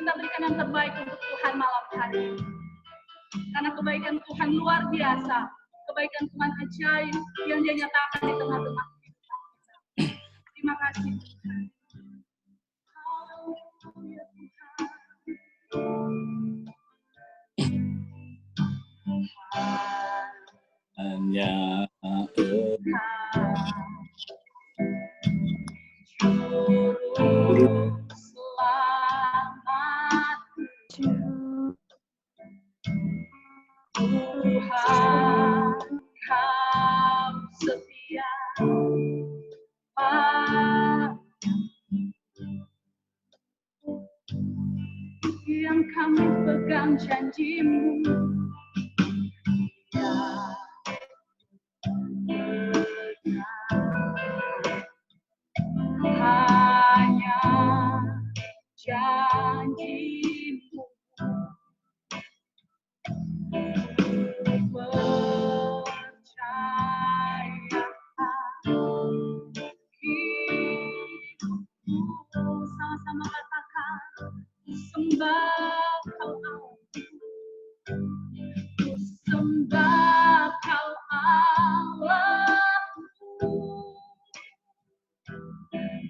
kita berikan yang terbaik untuk Tuhan malam hari ini. Karena kebaikan Tuhan luar biasa, kebaikan Tuhan ajaib yang Dia nyatakan di tengah-tengah kehidupan kita. Terima kasih Tuhan. Haleluya Tuhan. Hanya Juru selamat Tuhan, Kau setia yang kami pegang janji-Mu. Hanya janji-Mu percaya hidupku. Sama-sama katakan, sembah Kau Allah, sembah Kau Allahku,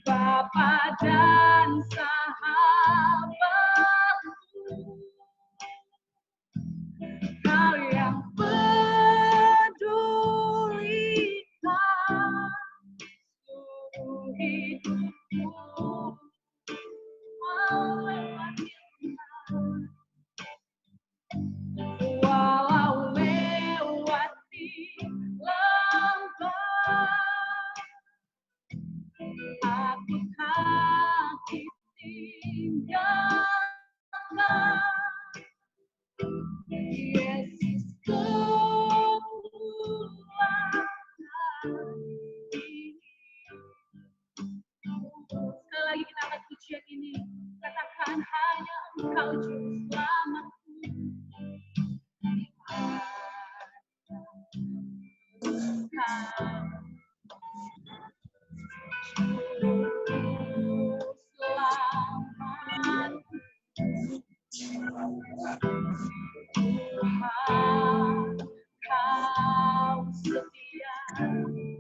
Bapa dan sahabatku, Kau yang pedulikan seluruh hidupku, walau lewati lembah, aku tak ditinggalkan. Yesus kekuatan ini. Sekali lagi kita akan pujian ini. Katakan hanya Engkau juru selamatku. Tuhan, Kau setia hanya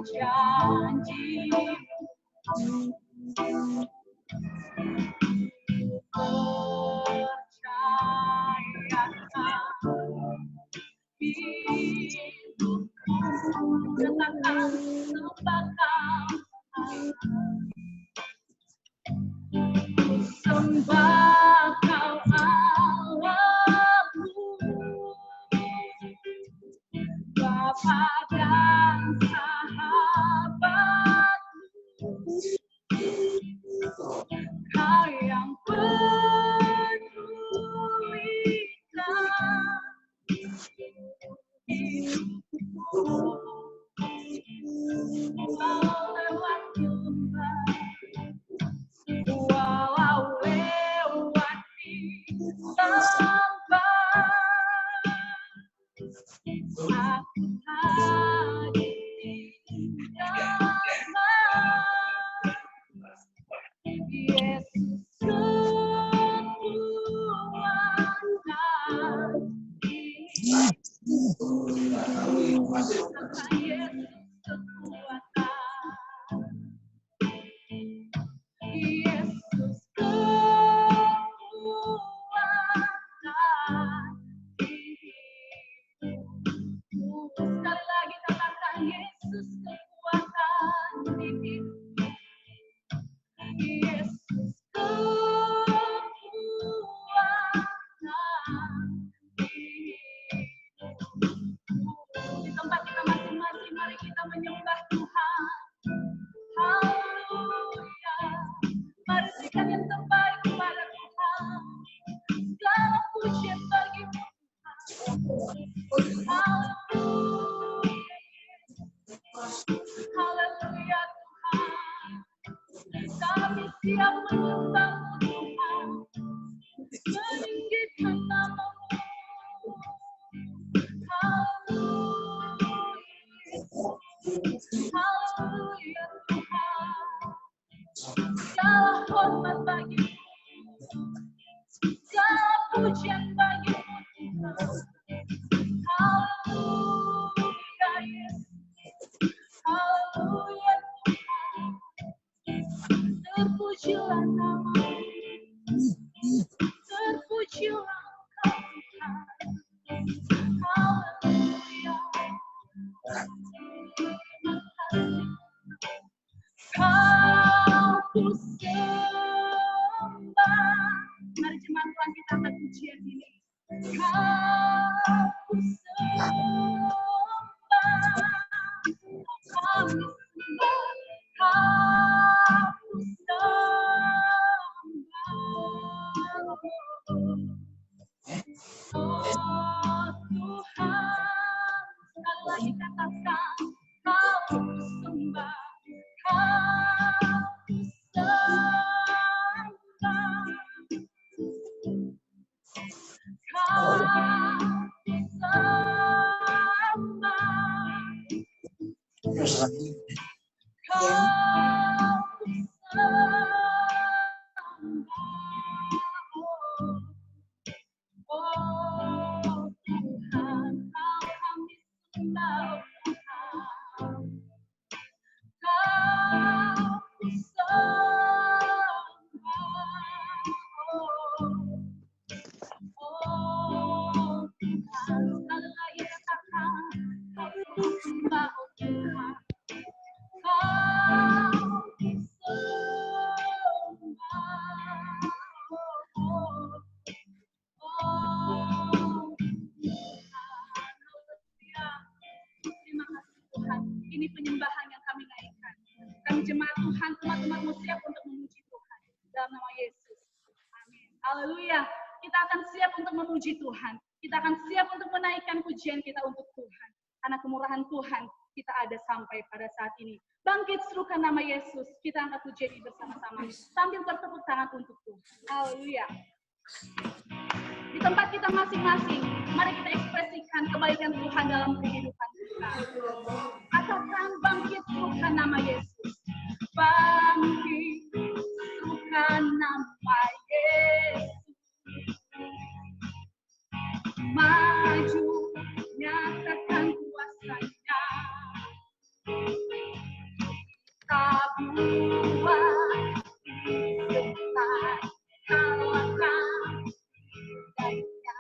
janji-Mu percayakan hidupku. Katakan sembah Kau, sembah Kau Allahku, Bapa dan sahabatku, Kau yang pedulikan hidupku, walau lewati lembah, walau lewati lembah, aku tak ditinggalkan. Yesus kekuatan ini. Kata Yesus kekuatan. Yesus kekuatan hidupku. Sekali lagi katakan Yesus kekuatan hidupku. Yesus kekuatan hidupku. Di tempat kita masing-masing siap menyembahmu Tuhan, meninggikan namamu. Haleluya Tuhan, segala hormat bagimu, segala pujian bagimu Tuhan. Haleluya Yesus, haleluya Tuhan, terpujilah namamu, terpujilah Engkau Tuhan. Haleluya, terima kasih. Kau ku sembah. Mari jemaat Tuhan kita angkat pujian ini. Kau ku sembah, kami sembah. Kau ku sembah. Oh Tuhan, sekali lagi katakan, kau ku sembah. Kau ku sembah. Kau ku sembah. Kau ku sembah. Oh Tuhan, Kau kami sembah Tuhan. Kau ku sembah. Oh Tuhan, sekali lagi katakan, Kau ku sembah Tuhan. Kau ku sembah. Terima kasih Tuhan. Ini penyembahan yang kami naikkan. Kami jemaat Tuhan, teman-temanmu siap untuk memuji Tuhan. Dalam nama Yesus. Amin. Haleluya. Kita akan siap untuk memuji Tuhan. Kita akan siap untuk menaikkan pujian kita untuk Tuhan. Karena kemurahan Tuhan kita ada sampai pada saat ini. Bangkit serukan nama Yesus. Kita angkat pujian ini bersama-sama. Sambil bertepuk tangan untuk Tuhan. Haleluya. Di tempat kita masing-masing, mari kita ekspresikan kebaikan Tuhan dalam kehidupan kita. Katakan bangkit serukan nama Yesus. Bangkit serukan nama Yesus. Maju nyatakan kuasanya. Tak buat disertai kalahkan daya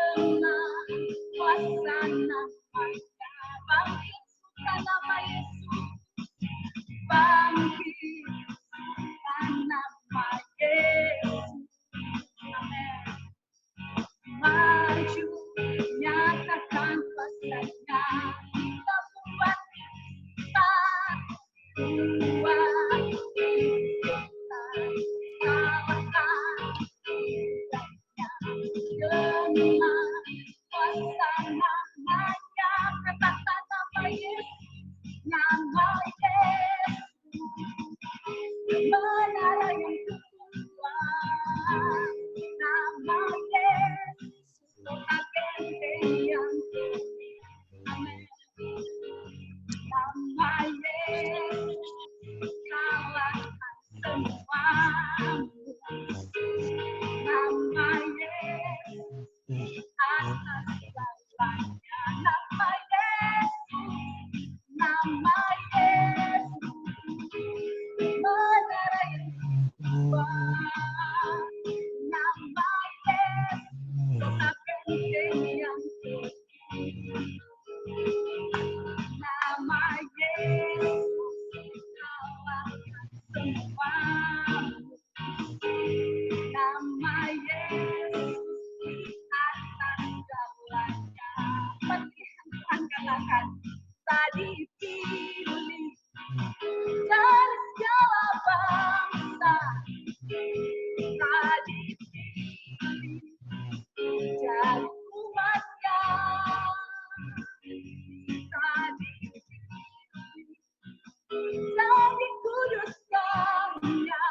dengan kuasa namanya. Bangkit serukan nama Yesus. Bangkit serukan nama Yesus. Amin. Maju nyatakan kuasanya. Kita buat kita buat kita kalahkan daya dengan kuasa namanya. Katakan nama Yesus, nama Yesus, menara yang kuat. Nama Yesus, agen yang tinggi. Amin. Nama Yesus, kalahkan semua. Nama Yesus, atas segalanya. Nama Yesus, nama Yesus, menara yang kuat. Nama Yesus, agen yang tinggi. Nama Yesus, kalahkan semua. Nama Yesus, atas segalanya. Melihat Tuhan katakan, tadi pilih dari segala bangsa. Tadi pilih dari umatnya. Tadi pilih jadi kuduskannya.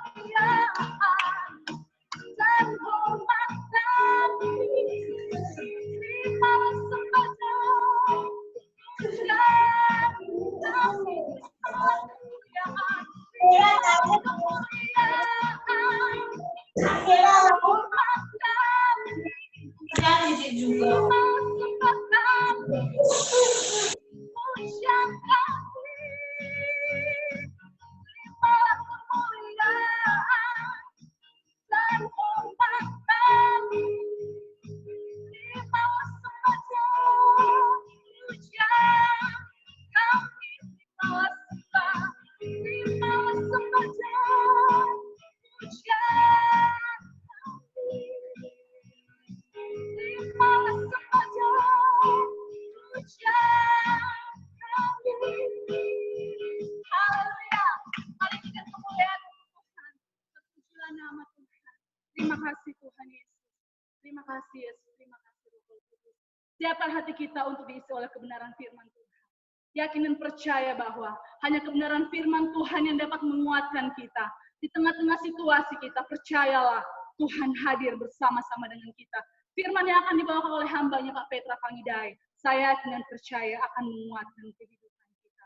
kemuliaan dan hormat kami. Terimalah sembah dan pujian kami. Kemuliaan, terimalah kemuliaan dan hormat kami. Terimalah sembah kami, pujian kami. Terimalah kemuliaan dan hormat kami. Terimalah sembah dan pujian kami. Terimalah sembah, terimalah sembah dan pujian kami. Terimalah sembah dan pujian kami. Haleluya. Mari kita kemuliaan Tuhan. Terpujilah nama Tuhan. Terima kasih Tuhan Yesus. Terima kasih Yesus. Terima kasih Roh Kudus. Siapkan hati kita untuk diisi oleh kebenaran firman Tuhan. Yakin dan percaya bahwa hanya kebenaran firman Tuhan yang dapat menguatkan kita. Di tengah-tengah situasi kita, percayalah Tuhan hadir bersama-sama dengan kita. Firman yang akan dibawakan oleh hambanya Kak Petra Pangidai, saya yakin dan percaya akan menguatkan kehidupan kita.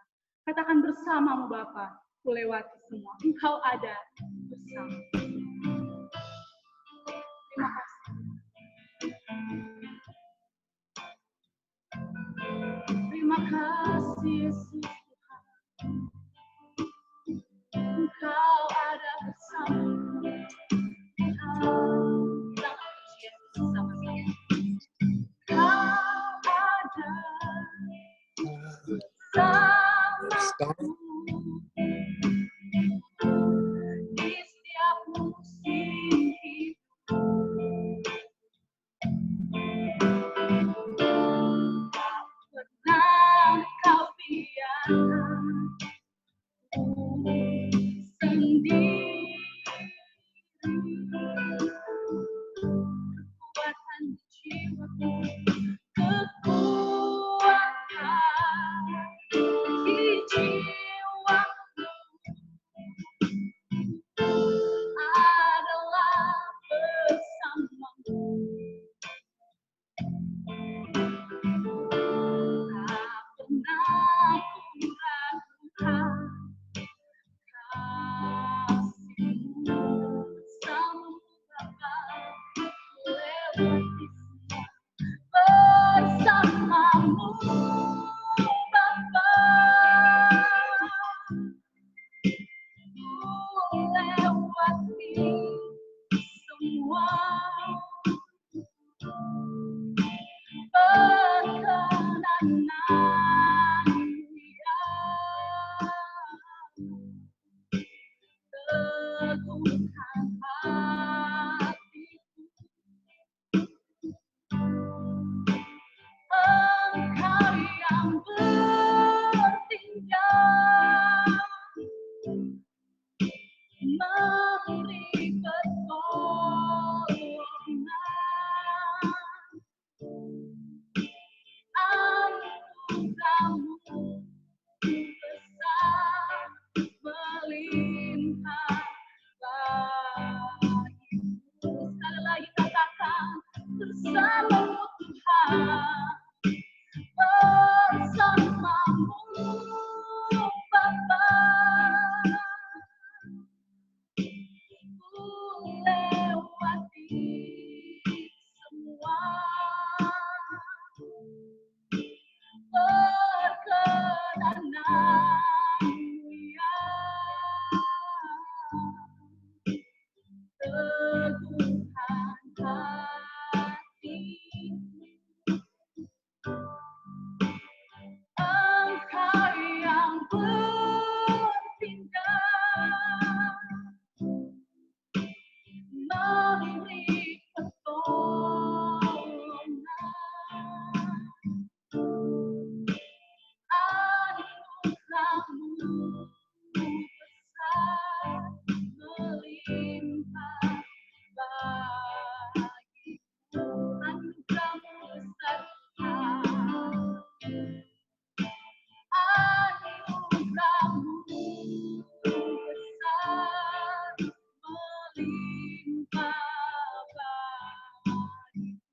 Katakan bersamamu Bapa, ku lewati semua. Engkau ada bersama. Terima kasih. Terima kasih Yesus Tuhan. Engkau ada bersama. Kita pujian bersama-sama. Engkau ada bersamaku di setiap musim hidupku. Tak pernah kau biarkan sendiri. Kekuatan jiwaku, kekuatan di jiwaku adalah bersamamu. Tak pernah ku ragukan kasih-Mu bersamamu Bapa, lewati semua bersamamu Bapa, lewati semua perkenanan-Mu ya. Teguhkan hatiku, Engkau yang bertindak, memberi pertolongan, anugerah-Mu besar melimpah melimpah bagiku.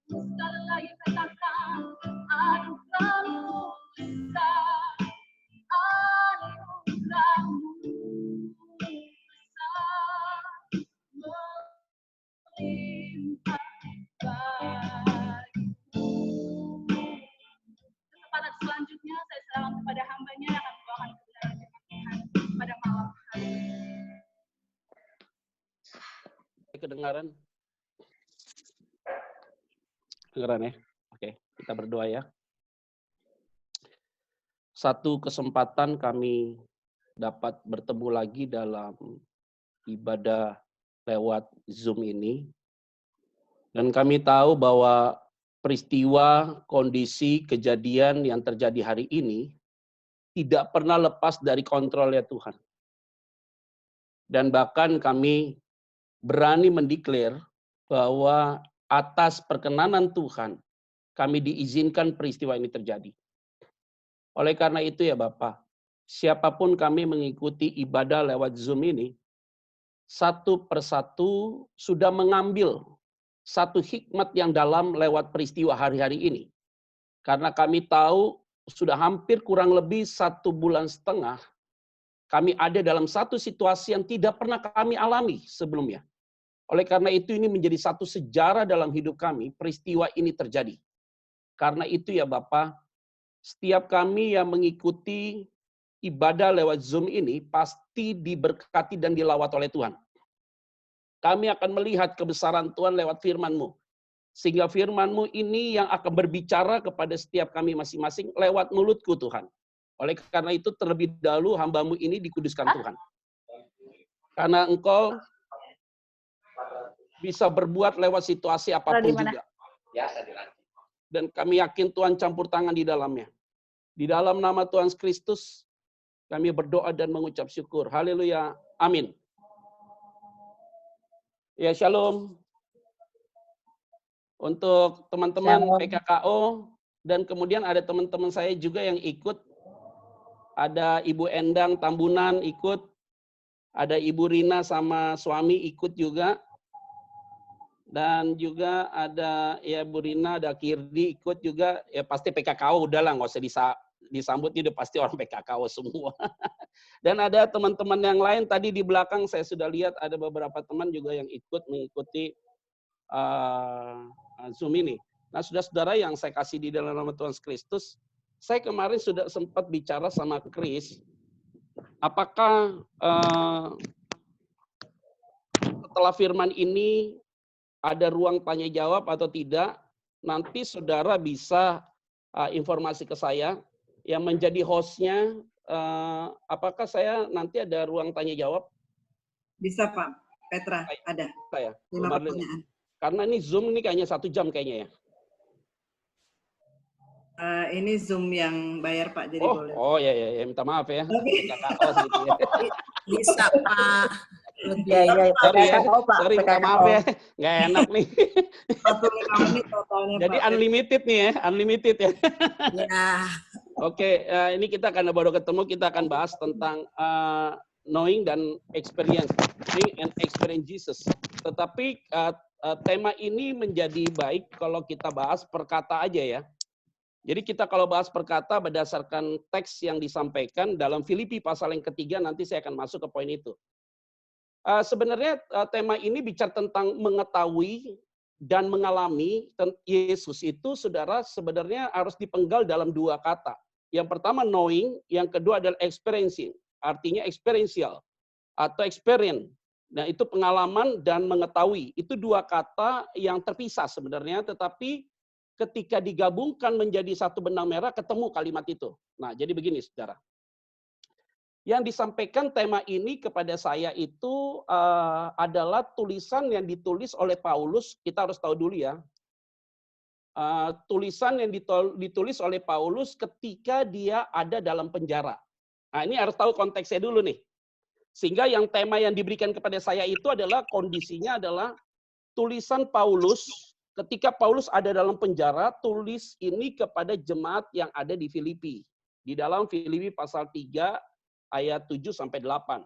Sekali lagi katakan, anugerahmu besar, anugerahmu besar, melimpah bagiku. Kesempatan selanjutnya saya serahkan kepada hambanya yang akan membawakan kebenaran firman Tuhan pada malam hari ini. Kedengaran? Kedengaran ya? Oke, kita berdoa ya. Satu kesempatan kami dapat bertemu lagi dalam ibadah lewat Zoom ini. Dan kami tahu bahwa peristiwa, kondisi, kejadian yang terjadi hari ini tidak pernah lepas dari kontrolnya Tuhan. Dan bahkan kami berani mendeklar bahwa atas perkenanan Tuhan, kami diizinkan peristiwa ini terjadi. Oleh karena itu ya Bapak, siapapun kami mengikuti ibadah lewat Zoom ini, satu persatu sudah mengambil satu hikmat yang dalam lewat peristiwa hari-hari ini. Karena kami tahu sudah hampir kurang lebih 1,5 bulan kami ada dalam satu situasi yang tidak pernah kami alami sebelumnya. Oleh karena itu ini menjadi satu sejarah dalam hidup kami, peristiwa ini terjadi. Karena itu ya Bapak, setiap kami yang mengikuti ibadah lewat Zoom ini pasti diberkati dan dilawat oleh Tuhan. Kami akan melihat kebesaran Tuhan lewat firman-Mu. Sehingga firman-Mu ini yang akan berbicara kepada setiap kami masing-masing lewat mulutku Tuhan. Oleh karena itu terlebih dahulu hamba-Mu ini dikuduskan Tuhan. Karena Engkau bisa berbuat lewat situasi apapun juga. Dan kami yakin Tuhan campur tangan di dalamnya. Di dalam nama Tuhan Kristus, kami berdoa dan mengucap syukur. Haleluya. Amin. Ya, shalom. Untuk teman-teman PKKO, dan kemudian ada teman-teman saya juga yang ikut. Ada Ibu Endang Tambunan ikut. Ada Ibu Rina sama suami ikut juga. Dan juga ada ya Bu Rina, ada Kirdi ikut juga. Ya pasti PKKO udahlah, nggak usah disambut, udah pasti orang PKKO semua. Dan ada teman-teman yang lain tadi di belakang saya sudah lihat ada beberapa teman juga yang ikut mengikuti Zoom ini. Nah, saudara-saudara yang saya kasih di dalam nama Tuhan Kristus, saya kemarin sudah sempat bicara sama Chris, apakah setelah firman ini ada ruang tanya jawab atau tidak? Nanti saudara bisa informasi ke saya yang menjadi hostnya. Apakah saya nanti ada ruang tanya jawab? Bisa Pak, Petra ada. Saya 5 pertanyaan. Karena ini Zoom ini kayaknya 1 jam kayaknya ya. Ini Zoom yang bayar Pak, jadi boleh. Oh ya minta maaf ya. Gitu ya. Bisa Pak. Iya, sorry, minta maaf ya. Nggak enak nih. 45 menit totalnya. Jadi Pak, unlimited nih ya, unlimited ya. Ya. Oke, ini kita akan baru ketemu, kita akan bahas tentang knowing dan experience, knowing and experience Jesus. Tetapi tema ini menjadi baik kalau kita bahas perkata aja ya. Jadi kita kalau bahas perkata berdasarkan teks yang disampaikan dalam Filipi pasal yang ketiga, nanti saya akan masuk ke poin itu. Sebenarnya tema ini bicara tentang mengetahui dan mengalami. Yesus itu saudara sebenarnya harus dipenggal dalam 2 kata. Yang pertama knowing, yang kedua adalah experiencing. Artinya experiential atau experience. Nah, itu pengalaman dan mengetahui. Itu 2 kata yang terpisah sebenarnya, tetapi ketika digabungkan menjadi satu benang merah ketemu kalimat itu. Nah, jadi begini saudara. Yang disampaikan tema ini kepada saya itu adalah tulisan yang ditulis oleh Paulus. Kita harus tahu dulu ya. Tulisan yang ditulis oleh Paulus ketika dia ada dalam penjara. Nah, ini harus tahu konteksnya dulu nih. Sehingga yang tema yang diberikan kepada saya itu adalah kondisinya adalah tulisan Paulus ketika Paulus ada dalam penjara, tulis ini kepada jemaat yang ada di Filipi. Di dalam Filipi pasal 3 ayat 7 sampai 8.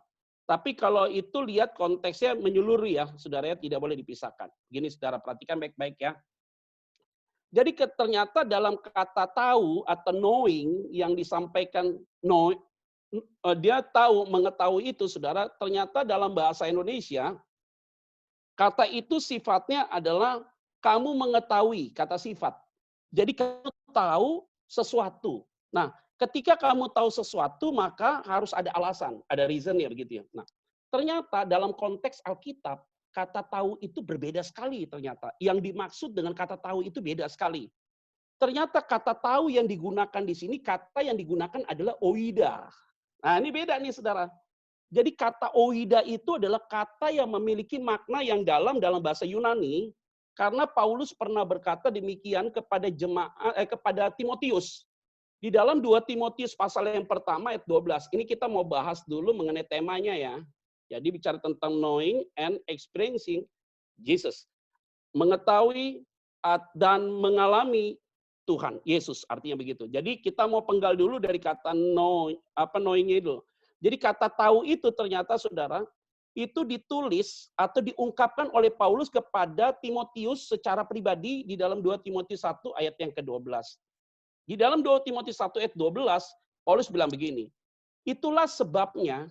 Tapi kalau itu lihat konteksnya menyeluruh ya, saudara ya, tidak boleh dipisahkan. Gini saudara, perhatikan baik-baik ya. Jadi ternyata dalam kata tahu atau knowing yang disampaikan dia tahu, mengetahui itu saudara, ternyata dalam bahasa Indonesia, kata itu sifatnya adalah kamu mengetahui, kata sifat. Jadi kamu tahu sesuatu. Nah, ketika kamu tahu sesuatu, maka harus ada alasan, ada reason ya begitu ya. Nah, ternyata dalam konteks Alkitab, kata tahu itu berbeda sekali ternyata. Yang dimaksud dengan kata tahu itu beda sekali. Ternyata kata tahu yang digunakan di sini, kata yang digunakan adalah oida. Nah, ini beda nih saudara. Jadi kata oida itu adalah kata yang memiliki makna yang dalam bahasa Yunani, karena Paulus pernah berkata demikian kepada kepada Timotius. Di dalam 2 Timotius pasal yang pertama ayat 12. Ini kita mau bahas dulu mengenai temanya ya. Jadi bicara tentang knowing and experiencing Jesus. Mengetahui dan mengalami Tuhan, Yesus, artinya begitu. Jadi kita mau penggal dulu dari kata knowing-nya itu. Jadi kata tahu itu ternyata saudara, itu ditulis atau diungkapkan oleh Paulus kepada Timotius secara pribadi di dalam 2 Timotius 1 ayat yang ke-12. Di dalam 2 Timotius 1 ayat 12, Paulus bilang begini, itulah sebabnya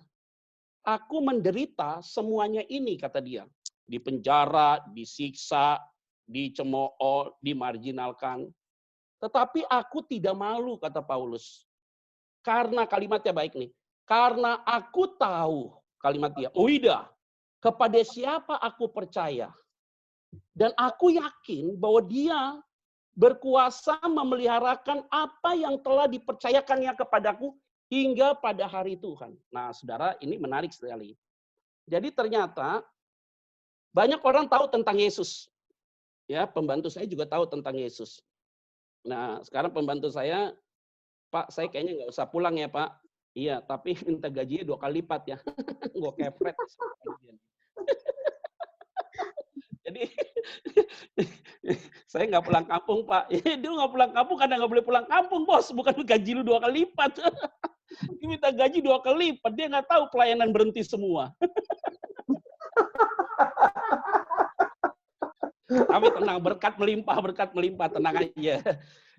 aku menderita semuanya ini, kata dia. Di penjara, disiksa, dicemooh, dimarginalkan. Tetapi aku tidak malu, kata Paulus. Karena kalimatnya baik nih. Karena aku tahu, kalimat dia, oida, kepada siapa aku percaya. Dan aku yakin bahwa dia berkuasa memeliharakan apa yang telah dipercayakannya kepadaku hingga pada hari Tuhan. Nah, saudara, ini menarik sekali. Jadi ternyata banyak orang tahu tentang Yesus. Ya, pembantu saya juga tahu tentang Yesus. Nah, sekarang pembantu saya, Pak, saya kayaknya nggak usah pulang ya, Pak. Iya, tapi minta gajinya 2 kali lipat ya. Gue kepret. Jadi saya nggak pulang kampung, Pak. Dia nggak pulang kampung karena nggak boleh pulang kampung, bos. Bukan gaji lu 2 kali lipat. Dia minta gaji 2 kali lipat. Dia nggak tahu pelayanan berhenti semua. Tapi tenang, berkat melimpah, tenang aja.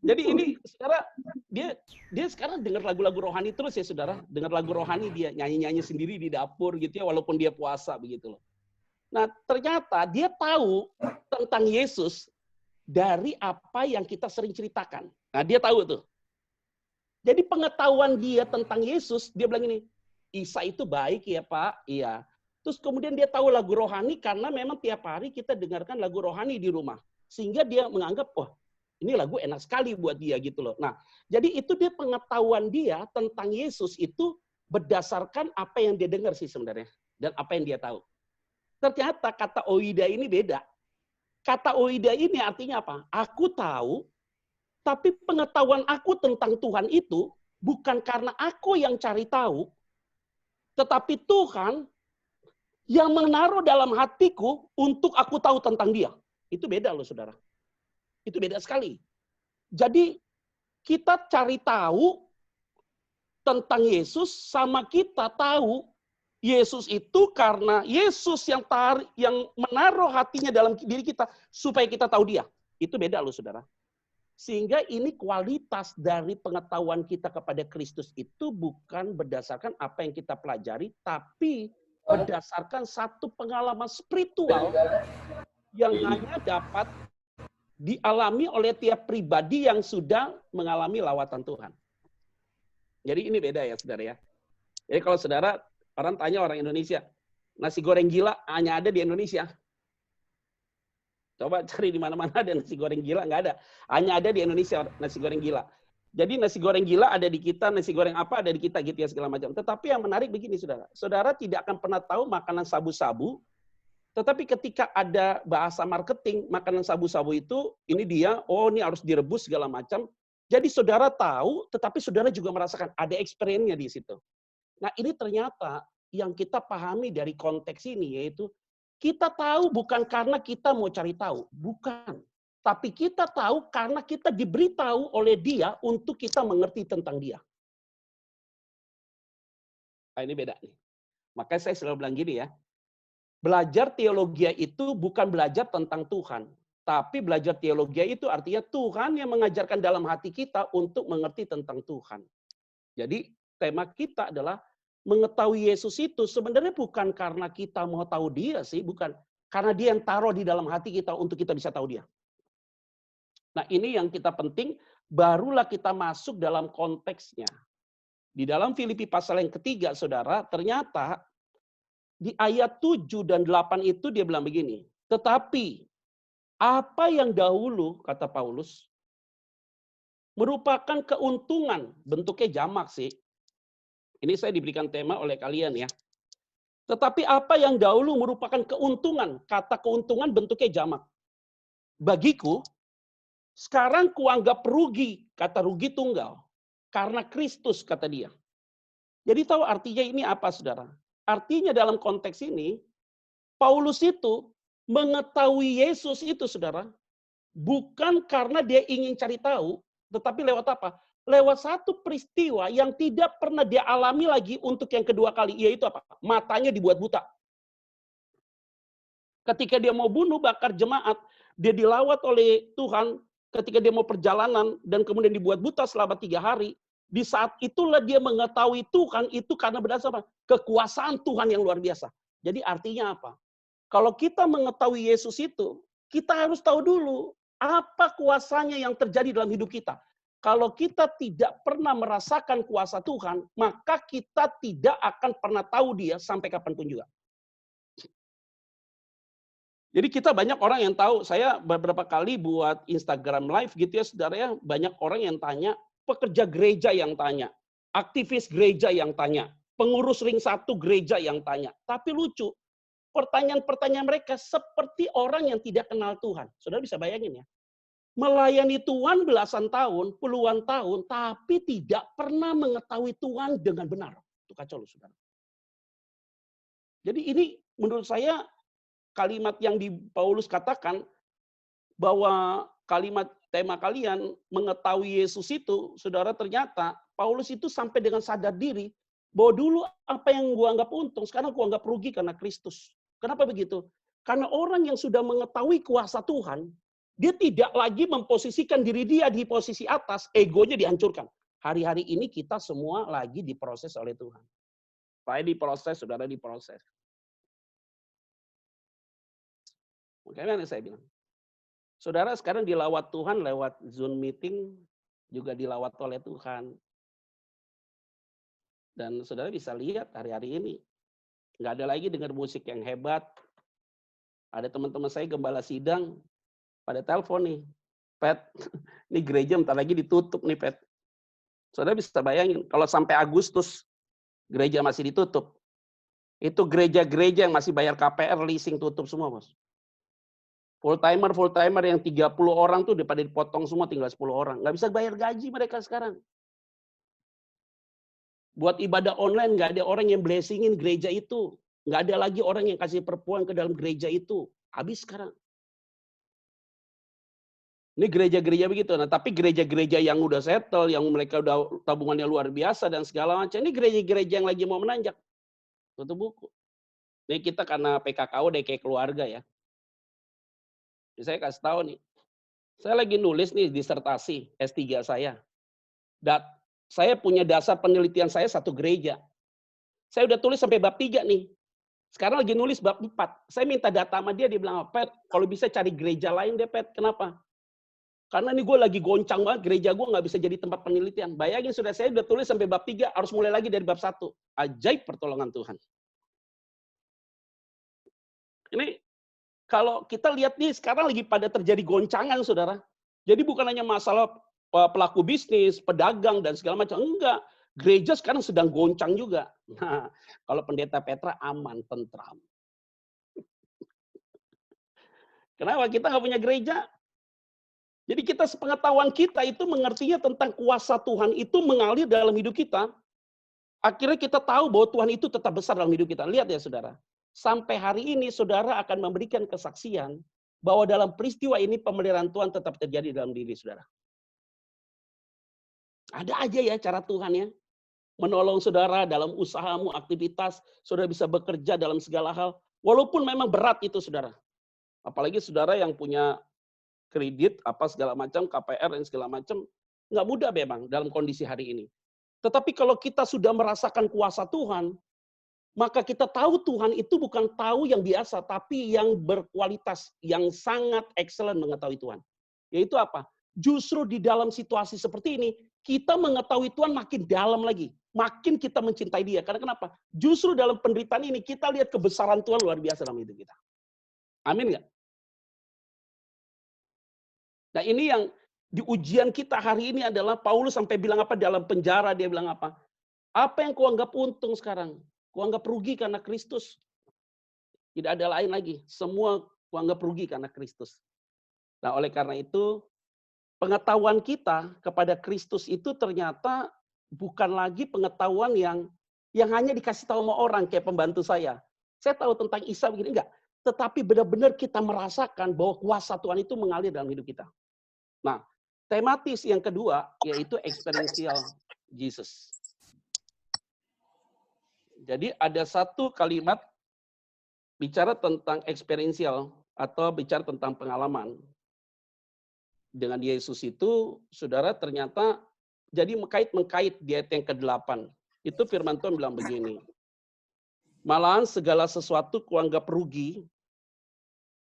Jadi ini saudara, dia sekarang dengar lagu-lagu rohani terus ya saudara. Dengar lagu rohani dia nyanyi-nyanyi sendiri di dapur gitu ya, walaupun dia puasa begitu loh. Nah, ternyata dia tahu tentang Yesus dari apa yang kita sering ceritakan. Nah, dia tahu tuh. Jadi pengetahuan dia tentang Yesus, dia bilang ini, Isa itu baik ya Pak, iya. Terus kemudian dia tahu lagu rohani karena memang tiap hari kita dengarkan lagu rohani di rumah. Sehingga dia menganggap, wah ini lagu enak sekali buat dia gitu loh. Nah, jadi itu dia pengetahuan dia tentang Yesus itu berdasarkan apa yang dia dengar sih sebenarnya. Dan apa yang dia tahu. Ternyata kata oida ini beda. Kata oida ini artinya apa? Aku tahu, tapi pengetahuan aku tentang Tuhan itu bukan karena aku yang cari tahu, tetapi Tuhan yang menaruh dalam hatiku untuk aku tahu tentang dia. Itu beda loh saudara. Itu beda sekali. Jadi kita cari tahu tentang Yesus sama kita tahu Yesus itu karena Yesus yang menaruh hatinya dalam diri kita supaya kita tahu dia. Itu beda loh saudara. Sehingga ini kualitas dari pengetahuan kita kepada Kristus itu bukan berdasarkan apa yang kita pelajari, tapi berdasarkan satu pengalaman spiritual yang hanya dapat dialami oleh tiap pribadi yang sudah mengalami lawatan Tuhan. Jadi ini beda ya saudara ya. Jadi kalau saudara, orang tanya orang Indonesia, nasi goreng gila hanya ada di Indonesia. Coba cari di mana-mana ada nasi goreng gila, nggak ada. Hanya ada di Indonesia nasi goreng gila. Jadi nasi goreng gila ada di kita, nasi goreng apa ada di kita gitu ya segala macam. Tetapi yang menarik begini saudara. Saudara tidak akan pernah tahu makanan sabu-sabu, tetapi ketika ada bahasa marketing, makanan sabu-sabu itu, ini dia, oh ini harus direbus segala macam. Jadi saudara tahu, tetapi saudara juga merasakan ada experience-nya di situ. Nah ini ternyata yang kita pahami dari konteks ini, yaitu kita tahu bukan karena kita mau cari tahu, bukan. Tapi kita tahu karena kita diberitahu oleh dia untuk kita mengerti tentang dia. Nah, ini beda nih. Makanya saya selalu bilang gini ya, belajar teologi itu bukan belajar tentang Tuhan. Tapi belajar teologi itu artinya Tuhan yang mengajarkan dalam hati kita untuk mengerti tentang Tuhan. Jadi tema kita adalah mengetahui Yesus itu sebenarnya bukan karena kita mau tahu dia sih, bukan. Karena dia yang taruh di dalam hati kita untuk kita bisa tahu dia. Nah ini yang kita penting, barulah kita masuk dalam konteksnya. Di dalam Filipi pasal yang ketiga, saudara, ternyata di ayat 7 dan 8 itu dia bilang begini, tetapi apa yang dahulu, kata Paulus, merupakan keuntungan, bentuknya jamak sih. Ini saya diberikan tema oleh kalian ya. Tetapi apa yang dahulu merupakan keuntungan, kata keuntungan bentuknya jamak. Bagiku, sekarang kuanggap rugi, kata rugi tunggal. Karena Kristus, kata dia. Jadi tahu artinya ini apa, saudara? Artinya dalam konteks ini, Paulus itu mengetahui Yesus itu, saudara, bukan karena dia ingin cari tahu, tetapi lewat apa? Lewat satu peristiwa yang tidak pernah dia alami lagi untuk yang kedua kali, yaitu apa? Matanya dibuat buta. Ketika dia mau bunuh, bakar jemaat, dia dilawat oleh Tuhan, ketika dia mau perjalanan, dan kemudian dibuat buta selama 3 hari, di saat itulah dia mengetahui Tuhan itu karena berdasar apa? Kekuasaan Tuhan yang luar biasa. Jadi artinya apa? Kalau kita mengetahui Yesus itu, kita harus tahu dulu apa kuasanya yang terjadi dalam hidup kita. Kalau kita tidak pernah merasakan kuasa Tuhan, maka kita tidak akan pernah tahu dia sampai kapanpun juga. Jadi kita banyak orang yang tahu, saya beberapa kali buat Instagram live gitu ya, saudara ya, banyak orang yang tanya, pekerja gereja yang tanya, aktivis gereja yang tanya, pengurus ring 1 gereja yang tanya. Tapi lucu, pertanyaan-pertanyaan mereka seperti orang yang tidak kenal Tuhan. Saudara bisa bayangin ya. Melayani Tuhan belasan tahun, puluhan tahun, tapi tidak pernah mengetahui Tuhan dengan benar. Itu kacau loh, saudara. Jadi ini menurut saya kalimat yang di Paulus katakan bahwa kalimat tema kalian mengetahui Yesus itu, saudara, ternyata Paulus itu sampai dengan sadar diri bahwa dulu apa yang gua anggap untung, sekarang gua anggap rugi karena Kristus. Kenapa begitu? Karena orang yang sudah mengetahui kuasa Tuhan, dia tidak lagi memposisikan diri dia di posisi atas, egonya dihancurkan. Hari-hari ini kita semua lagi diproses oleh Tuhan. Saya diproses, saudara diproses. Makanya saya bilang, saudara sekarang dilawat Tuhan lewat Zoom meeting, juga dilawat oleh Tuhan. Dan saudara bisa lihat hari-hari ini, nggak ada lagi dengar musik yang hebat. Ada teman-teman saya gembala sidang, pada telepon nih, Pet, ini gereja bentar lagi ditutup nih, Pet. Saudara bisa bayangin, kalau sampai Agustus gereja masih ditutup, itu gereja-gereja yang masih bayar KPR, leasing tutup semua, Bos. Full timer yang 30 orang tuh daripada dipotong semua tinggal 10 orang. Nggak bisa bayar gaji mereka sekarang. Buat ibadah online nggak ada orang yang blessingin gereja itu. Nggak ada lagi orang yang kasih perpuluhan ke dalam gereja itu. Habis sekarang. Ini gereja-gereja begitu. Nah, tapi gereja-gereja yang udah settle, yang mereka udah tabungannya luar biasa dan segala macam, ini gereja-gereja yang lagi mau menanjak. Tutup buku. Ini kita karena PKKU deh kayak keluarga ya. Jadi saya kasih tahu nih. Saya lagi nulis nih disertasi S3 saya. Saya punya dasar penelitian saya 1 gereja. Saya udah tulis sampai bab 3 nih. Sekarang lagi nulis bab 4. Saya minta data sama dia bilang, Pet, kalau bisa cari gereja lain deh, Pet. Kenapa? Karena ini gue lagi goncang banget, gereja gue nggak bisa jadi tempat penelitian. Bayangin sudah saya udah tulis sampai bab 3, harus mulai lagi dari bab 1. Ajaib pertolongan Tuhan. Ini kalau kita lihat nih sekarang lagi pada terjadi goncangan, saudara. Jadi bukan hanya masalah pelaku bisnis, pedagang, dan segala macam. Enggak. Gereja sekarang sedang goncang juga. Nah, kalau pendeta Petra aman, tentram. Kenapa kita nggak punya gereja? Jadi kita sepengetahuan kita itu mengertinya tentang kuasa Tuhan itu mengalir dalam hidup kita. Akhirnya kita tahu bahwa Tuhan itu tetap besar dalam hidup kita. Lihat ya saudara. Sampai hari ini saudara akan memberikan kesaksian bahwa dalam peristiwa ini pemeliharaan Tuhan tetap terjadi dalam diri saudara. Ada aja ya cara Tuhan ya. menolong saudara dalam usahamu, aktivitas, saudara bisa bekerja dalam segala hal. Walaupun memang berat itu saudara. Apalagi saudara yang punya kredit, apa segala macam, KPR dan segala macam, nggak mudah memang dalam kondisi hari ini. Tetapi kalau kita sudah merasakan kuasa Tuhan, maka kita tahu Tuhan itu bukan tahu yang biasa, tapi yang berkualitas, yang sangat excellent mengetahui Tuhan. Yaitu apa? Justru di dalam situasi seperti ini, kita mengetahui Tuhan makin dalam lagi. Makin kita mencintai dia. Karena kenapa? Justru dalam penderitaan ini, kita lihat kebesaran Tuhan luar biasa dalam hidup kita. Amin nggak? Nah ini yang di ujian kita hari ini adalah Paulus sampai bilang apa dalam penjara, dia bilang apa? Apa yang kau anggap untung sekarang? Kau anggap rugi karena Kristus. Tidak ada lain lagi. Semua kau anggap rugi karena Kristus. Nah oleh karena itu, pengetahuan kita kepada Kristus itu ternyata bukan lagi pengetahuan yang hanya dikasih tahu sama orang kayak pembantu saya. Saya tahu tentang Isa begini, enggak. Tetapi benar-benar kita merasakan bahwa kuasa Tuhan itu mengalir dalam hidup kita. Nah, tematis yang kedua yaitu experiential Jesus. Jadi ada satu kalimat bicara tentang experiential atau bicara tentang pengalaman. Dengan Yesus itu, saudara ternyata jadi mengkait di ayat yang ke-8. Itu firman Tuhan bilang begini. Malahan segala sesuatu kuanggap rugi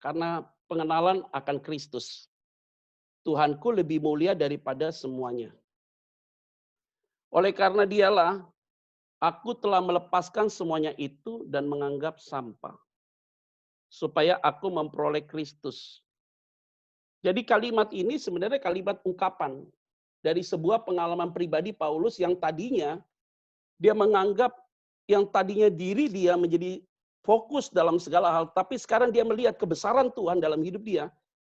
karena pengenalan akan Kristus. Tuhanku lebih mulia daripada semuanya. Oleh karena dialah, aku telah melepaskan semuanya itu dan menganggap sampah. Supaya aku memperoleh Kristus. Jadi kalimat ini sebenarnya kalimat ungkapan dari sebuah pengalaman pribadi Paulus yang tadinya dia menganggap yang tadinya diri dia menjadi fokus dalam segala hal, tapi sekarang dia melihat kebesaran Tuhan dalam hidup dia.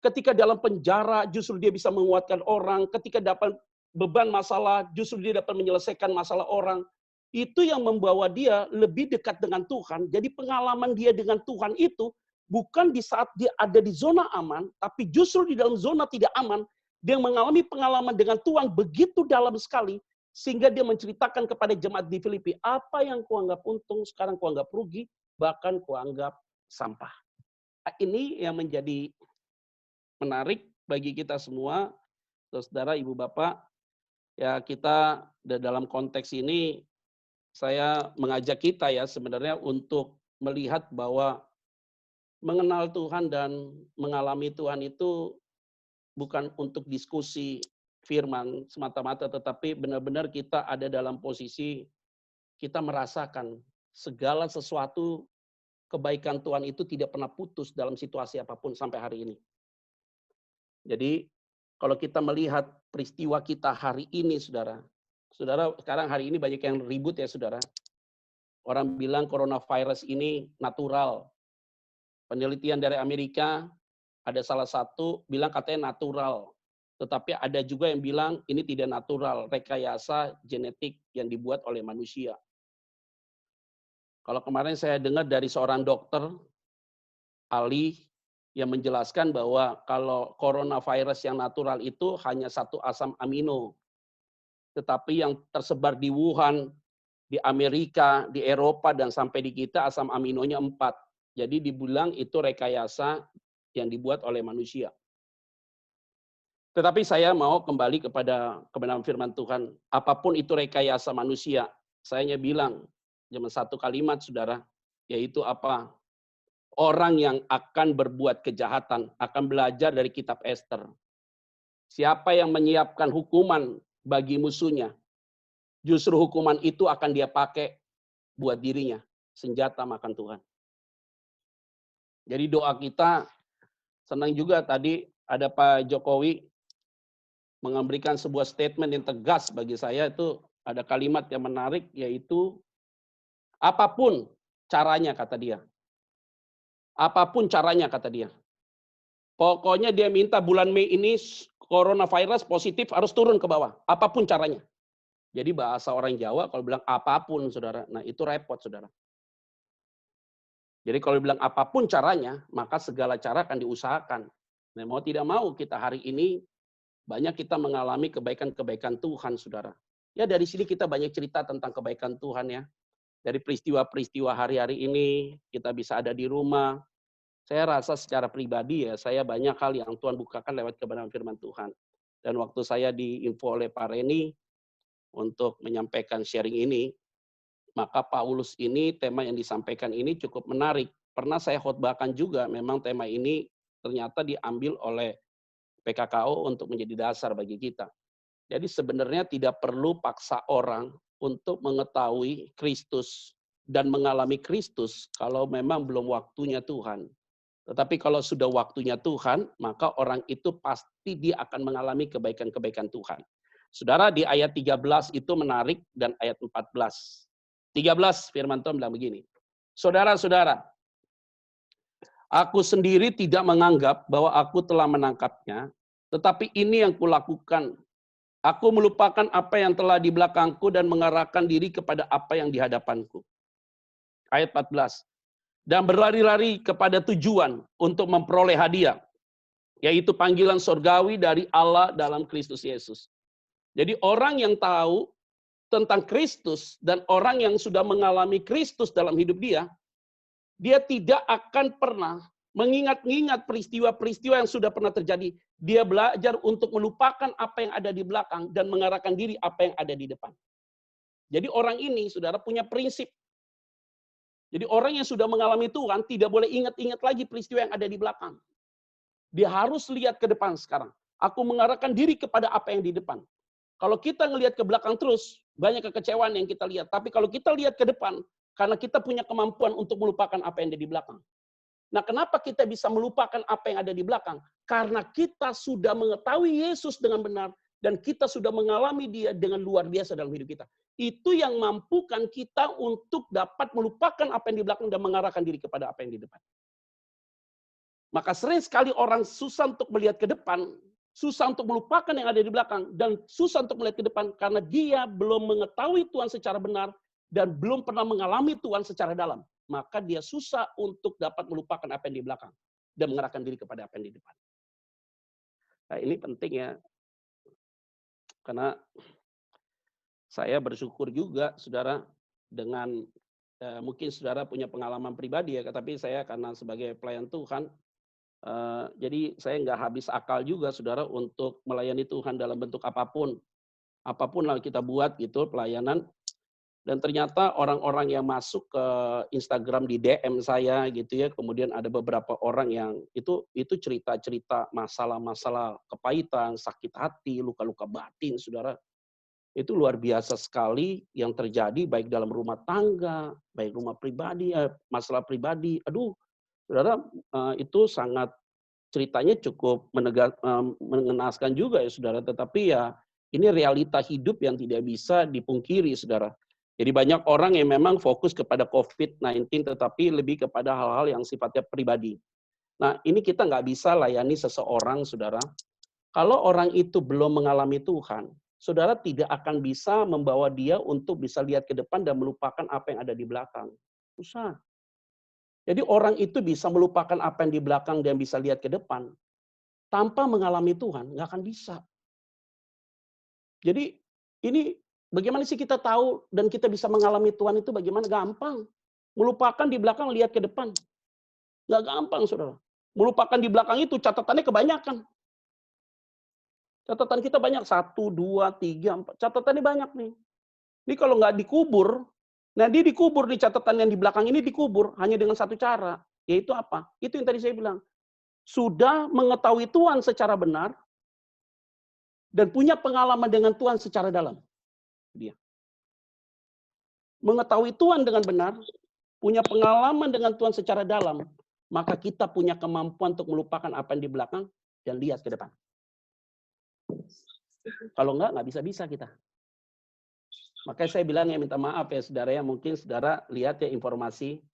Ketika dalam penjara justru dia bisa menguatkan orang, ketika dapat beban masalah justru dia dapat menyelesaikan masalah orang. Itu yang membawa dia lebih dekat dengan Tuhan. Jadi pengalaman dia dengan Tuhan itu bukan di saat dia ada di zona aman, tapi justru di dalam zona tidak aman, dia mengalami pengalaman dengan Tuhan begitu dalam sekali, sehingga dia menceritakan kepada jemaat di Filipi, apa yang kuanggap untung, sekarang kuanggap rugi, bahkan kuanggap sampah. Ini yang menjadi menarik bagi kita semua, saudara, ibu, bapak. Ya kita dalam konteks ini, saya mengajak kita ya sebenarnya untuk melihat bahwa mengenal Tuhan dan mengalami Tuhan itu bukan untuk diskusi firman semata-mata, tetapi benar-benar kita ada dalam posisi kita merasakan segala sesuatu kebaikan Tuhan itu tidak pernah putus dalam situasi apapun sampai hari ini. Jadi kalau kita melihat peristiwa kita hari ini, saudara, sekarang hari ini banyak yang ribut ya saudara. Orang bilang coronavirus ini natural. Penelitian dari Amerika ada salah satu bilang katanya natural. Tetapi ada juga yang bilang ini tidak natural, rekayasa genetik yang dibuat oleh manusia. Kalau kemarin saya dengar dari seorang dokter, ahli, yang menjelaskan bahwa kalau coronavirus yang natural itu hanya satu asam amino. Tetapi yang tersebar di Wuhan, di Amerika, di Eropa, dan sampai di kita asam aminonya 4. Jadi dibilang itu rekayasa yang dibuat oleh manusia. Tetapi saya mau kembali kepada kebenaran firman Tuhan. Apapun itu rekayasa manusia, saya hanya bilang cuma satu kalimat, saudara, yaitu apa? Orang yang akan berbuat kejahatan akan belajar dari kitab Ester. Siapa yang menyiapkan hukuman bagi musuhnya, justru hukuman itu akan dia pakai buat dirinya. Senjata makan Tuhan. Jadi doa kita, senang juga tadi ada Pak Jokowi memberikan sebuah statement yang tegas bagi saya, itu ada kalimat yang menarik, yaitu apapun caranya, kata dia. Apapun caranya, kata dia. Pokoknya dia minta bulan Mei ini coronavirus positif harus turun ke bawah. Apapun caranya. Jadi bahasa orang Jawa kalau bilang apapun, saudara. Nah itu repot, saudara. Jadi kalau bilang apapun caranya, maka segala cara akan diusahakan. Nah, mau tidak mau kita hari ini banyak kita mengalami kebaikan-kebaikan Tuhan, saudara. Ya dari sini kita banyak cerita tentang kebaikan Tuhan ya. Dari peristiwa-peristiwa hari-hari ini, kita bisa ada di rumah. Saya rasa secara pribadi ya, saya banyak hal yang Tuhan bukakan lewat kebenaran firman Tuhan. Dan waktu saya diinfo oleh Pak Reni untuk menyampaikan sharing ini, maka Paulus ini, tema yang disampaikan ini cukup menarik. Pernah saya khotbahkan juga, memang tema ini ternyata diambil oleh PKKO untuk menjadi dasar bagi kita. Jadi sebenarnya tidak perlu paksa orang untuk mengetahui Kristus dan mengalami Kristus kalau memang belum waktunya Tuhan. Tetapi kalau sudah waktunya Tuhan, maka orang itu pasti dia akan mengalami kebaikan-kebaikan Tuhan. Saudara, di ayat 13 itu menarik dan ayat 14. 13 firman Tuhan bilang begini. Saudara-saudara, aku sendiri tidak menganggap bahwa aku telah menangkapnya, tetapi ini yang kulakukan. Aku melupakan apa yang telah di belakangku dan mengarahkan diri kepada apa yang di hadapanku. Ayat 14. Dan berlari-lari kepada tujuan untuk memperoleh hadiah, yaitu panggilan surgawi dari Allah dalam Kristus Yesus. Jadi orang yang tahu tentang Kristus dan orang yang sudah mengalami Kristus dalam hidup dia tidak akan pernah mengingat-ingat peristiwa-peristiwa yang sudah pernah terjadi. Dia belajar untuk melupakan apa yang ada di belakang dan mengarahkan diri apa yang ada di depan. Jadi orang ini, saudara, punya prinsip. Jadi orang yang sudah mengalami Tuhan tidak boleh ingat-ingat lagi peristiwa yang ada di belakang. Dia harus lihat ke depan sekarang. Aku mengarahkan diri kepada apa yang di depan. Kalau kita ngelihat ke belakang terus, banyak kekecewaan yang kita lihat. Tapi kalau kita lihat ke depan, karena kita punya kemampuan untuk melupakan apa yang ada di belakang. Nah, kenapa kita bisa melupakan apa yang ada di belakang? Karena kita sudah mengetahui Yesus dengan benar dan kita sudah mengalami Dia dengan luar biasa dalam hidup kita. Itu yang mampukan kita untuk dapat melupakan apa yang di belakang dan mengarahkan diri kepada apa yang di depan. Maka sering sekali orang susah untuk melihat ke depan, susah untuk melupakan yang ada di belakang, dan susah untuk melihat ke depan karena dia belum mengetahui Tuhan secara benar dan belum pernah mengalami Tuhan secara dalam. Maka dia susah untuk dapat melupakan apa yang di belakang dan mengarahkan diri kepada apa yang di depan. Nah, ini penting ya, karena saya bersyukur juga, saudara, dengan mungkin saudara punya pengalaman pribadi ya, tapi saya karena sebagai pelayan Tuhan, jadi saya nggak habis akal juga, saudara, untuk melayani Tuhan dalam bentuk apapun lah kita buat gitu pelayanan. Dan ternyata orang-orang yang masuk ke Instagram di DM saya gitu ya, kemudian ada beberapa orang yang itu cerita-cerita masalah-masalah kepahitan, sakit hati, luka-luka batin, saudara. Itu luar biasa sekali yang terjadi baik dalam rumah tangga, baik rumah pribadi, masalah pribadi. Aduh, saudara, itu sangat ceritanya cukup mengenaskan juga ya, saudara. Tetapi ya ini realita hidup yang tidak bisa dipungkiri, saudara. Jadi banyak orang yang memang fokus kepada COVID-19, tetapi lebih kepada hal-hal yang sifatnya pribadi. Nah, ini kita nggak bisa layani seseorang, saudara. Kalau orang itu belum mengalami Tuhan, saudara tidak akan bisa membawa dia untuk bisa lihat ke depan dan melupakan apa yang ada di belakang. Susah. Jadi orang itu bisa melupakan apa yang di belakang dan bisa lihat ke depan. Tanpa mengalami Tuhan, nggak akan bisa. Jadi ini bagaimana sih kita tahu dan kita bisa mengalami Tuhan itu bagaimana? Gampang. Melupakan di belakang, lihat ke depan. Nggak gampang, saudara. Melupakan di belakang itu catatannya kebanyakan. Catatan kita banyak, 1, 2, 3, 4. Catatannya banyak nih. Ini kalau nggak dikubur, nah dia dikubur di catatan yang di belakang ini dikubur hanya dengan satu cara. Yaitu apa? Itu yang tadi saya bilang. Sudah mengetahui Tuhan secara benar dan punya pengalaman dengan Tuhan secara dalam. Dia mengetahui Tuhan dengan benar, punya pengalaman dengan Tuhan secara dalam, maka kita punya kemampuan untuk melupakan apa yang di belakang dan lihat ke depan. Kalau nggak bisa-bisa kita. Makanya saya bilang ya, minta maaf ya saudara ya, mungkin saudara lihat ya informasi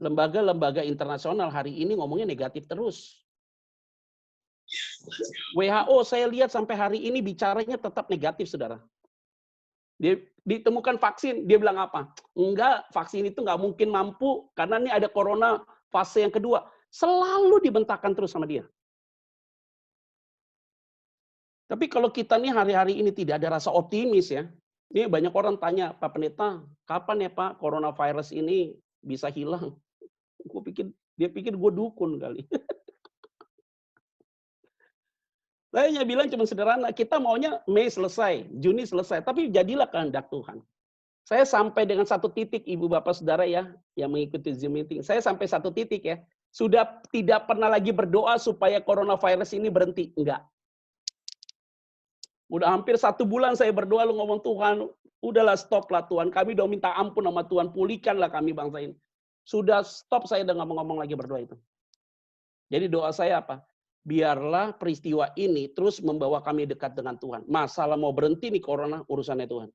lembaga-lembaga internasional hari ini ngomongnya negatif terus. WHO saya lihat sampai hari ini bicaranya tetap negatif, saudara. Dia ditemukan vaksin, dia bilang apa? Enggak, vaksin itu nggak mungkin mampu karena ini ada corona fase yang kedua. Selalu dibentakkan terus sama dia. Tapi kalau kita nih hari-hari ini tidak ada rasa optimis ya. Ini banyak orang tanya, Pak Pendeta, kapan ya Pak coronavirus ini bisa hilang? Dia pikir gue dukun kali. Saya hanya bilang cuma sederhana, kita maunya Mei selesai, Juni selesai, tapi jadilah kehendak Tuhan. Saya sampai dengan satu titik, Ibu Bapak Saudara ya, yang mengikuti Zoom meeting. Saya sampai satu titik ya, sudah tidak pernah lagi berdoa supaya coronavirus ini berhenti. Enggak. Udah hampir 1 bulan saya berdoa, lu ngomong Tuhan, udahlah stop lah Tuhan. Kami udah minta ampun sama Tuhan, pulihkanlah kami bangsa ini. Sudah stop saya udah ngomong-ngomong lagi berdoa itu. Jadi doa saya apa? Biarlah peristiwa ini terus membawa kami dekat dengan Tuhan. Masalah mau berhenti nih corona, urusannya Tuhan.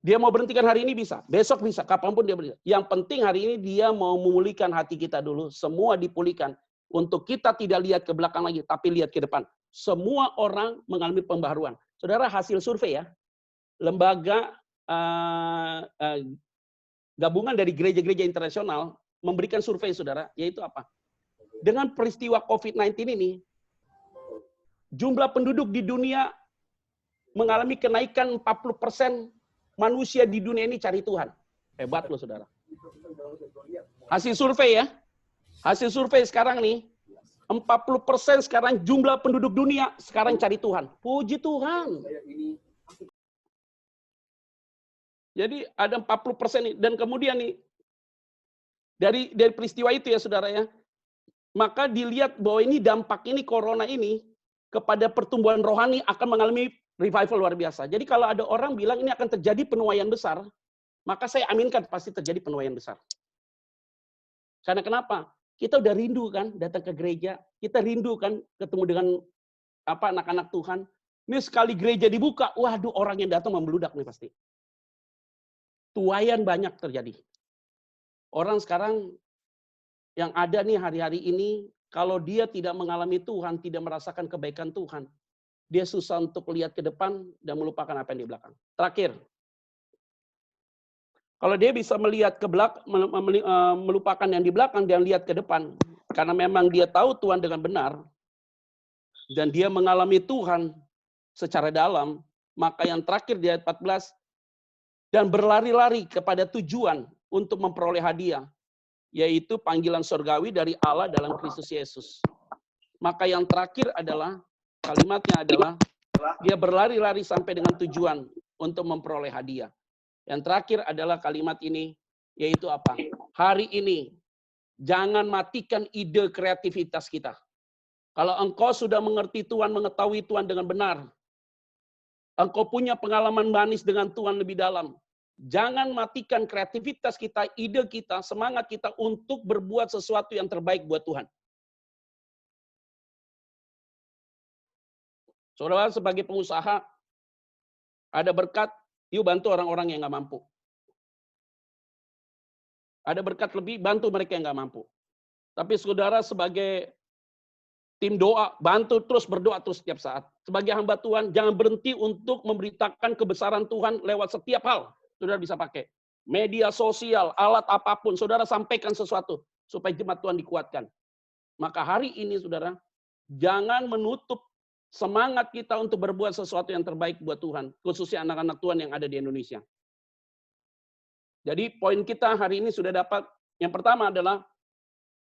Dia mau berhentikan hari ini bisa, besok bisa, kapanpun dia bisa. Yang penting hari ini dia mau memulihkan hati kita dulu, semua dipulihkan. Untuk kita tidak lihat ke belakang lagi, tapi lihat ke depan. Semua orang mengalami pembaharuan. Saudara, hasil survei ya, lembaga gabungan dari gereja-gereja internasional memberikan survei, saudara, yaitu apa? Dengan peristiwa COVID-19 ini, jumlah penduduk di dunia mengalami kenaikan 40%. Manusia di dunia ini cari Tuhan. Hebat loh, saudara. Hasil survei ya. Hasil survei sekarang nih, 40% sekarang jumlah penduduk dunia sekarang cari Tuhan. Puji Tuhan. Jadi ada 40% nih. Dan kemudian nih, dari peristiwa itu ya saudara ya, maka dilihat bahwa ini dampak ini corona ini kepada pertumbuhan rohani akan mengalami revival luar biasa. Jadi kalau ada orang bilang ini akan terjadi penuaian besar, maka saya aminkan pasti terjadi penuaian besar. Karena kenapa? Kita udah rindu kan datang ke gereja, kita rindu kan ketemu dengan anak-anak Tuhan. Ini sekali gereja dibuka, waduh orang yang datang membludak nih pasti. Tuaian banyak terjadi. Orang sekarang yang ada nih hari-hari ini, kalau dia tidak mengalami Tuhan, tidak merasakan kebaikan Tuhan, dia susah untuk lihat ke depan dan melupakan apa yang di belakang. Terakhir, kalau dia bisa melihat ke belakang, melupakan yang di belakang dan lihat ke depan, karena memang dia tahu Tuhan dengan benar, dan dia mengalami Tuhan secara dalam, maka yang terakhir di ayat 14, dan berlari-lari kepada tujuan untuk memperoleh hadiah, yaitu panggilan surgawi dari Allah dalam Kristus Yesus. Maka yang terakhir adalah, kalimatnya adalah, dia berlari-lari sampai dengan tujuan untuk memperoleh hadiah. Yang terakhir adalah kalimat ini, yaitu apa? Hari ini, jangan matikan ide kreativitas kita. Kalau engkau sudah mengerti Tuhan, mengetahui Tuhan dengan benar, engkau punya pengalaman manis dengan Tuhan lebih dalam, jangan matikan kreativitas kita, ide kita, semangat kita untuk berbuat sesuatu yang terbaik buat Tuhan. Saudara, sebagai pengusaha, ada berkat, yuk bantu orang-orang yang nggak mampu. Ada berkat lebih, bantu mereka yang nggak mampu. Tapi saudara sebagai tim doa, bantu terus berdoa terus setiap saat. Sebagai hamba Tuhan, jangan berhenti untuk memberitakan kebesaran Tuhan lewat setiap hal. Saudara bisa pakai media sosial, alat apapun, saudara sampaikan sesuatu supaya jemaat Tuhan dikuatkan. Maka hari ini saudara, jangan menutup semangat kita untuk berbuat sesuatu yang terbaik buat Tuhan, khususnya anak-anak Tuhan yang ada di Indonesia. Jadi poin kita hari ini sudah dapat, yang pertama adalah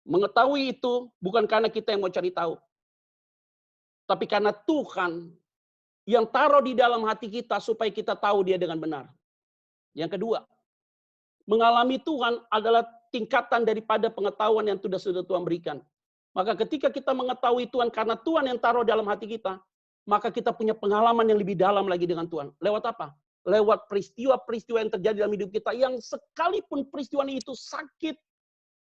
mengetahui itu bukan karena kita yang mau cari tahu, tapi karena Tuhan yang taruh di dalam hati kita supaya kita tahu Dia dengan benar. Yang kedua, mengalami Tuhan adalah tingkatan daripada pengetahuan yang sudah Tuhan berikan. Maka ketika kita mengetahui Tuhan karena Tuhan yang taruh dalam hati kita, maka kita punya pengalaman yang lebih dalam lagi dengan Tuhan. Lewat apa? Lewat peristiwa-peristiwa yang terjadi dalam hidup kita, yang sekalipun peristiwa itu sakit,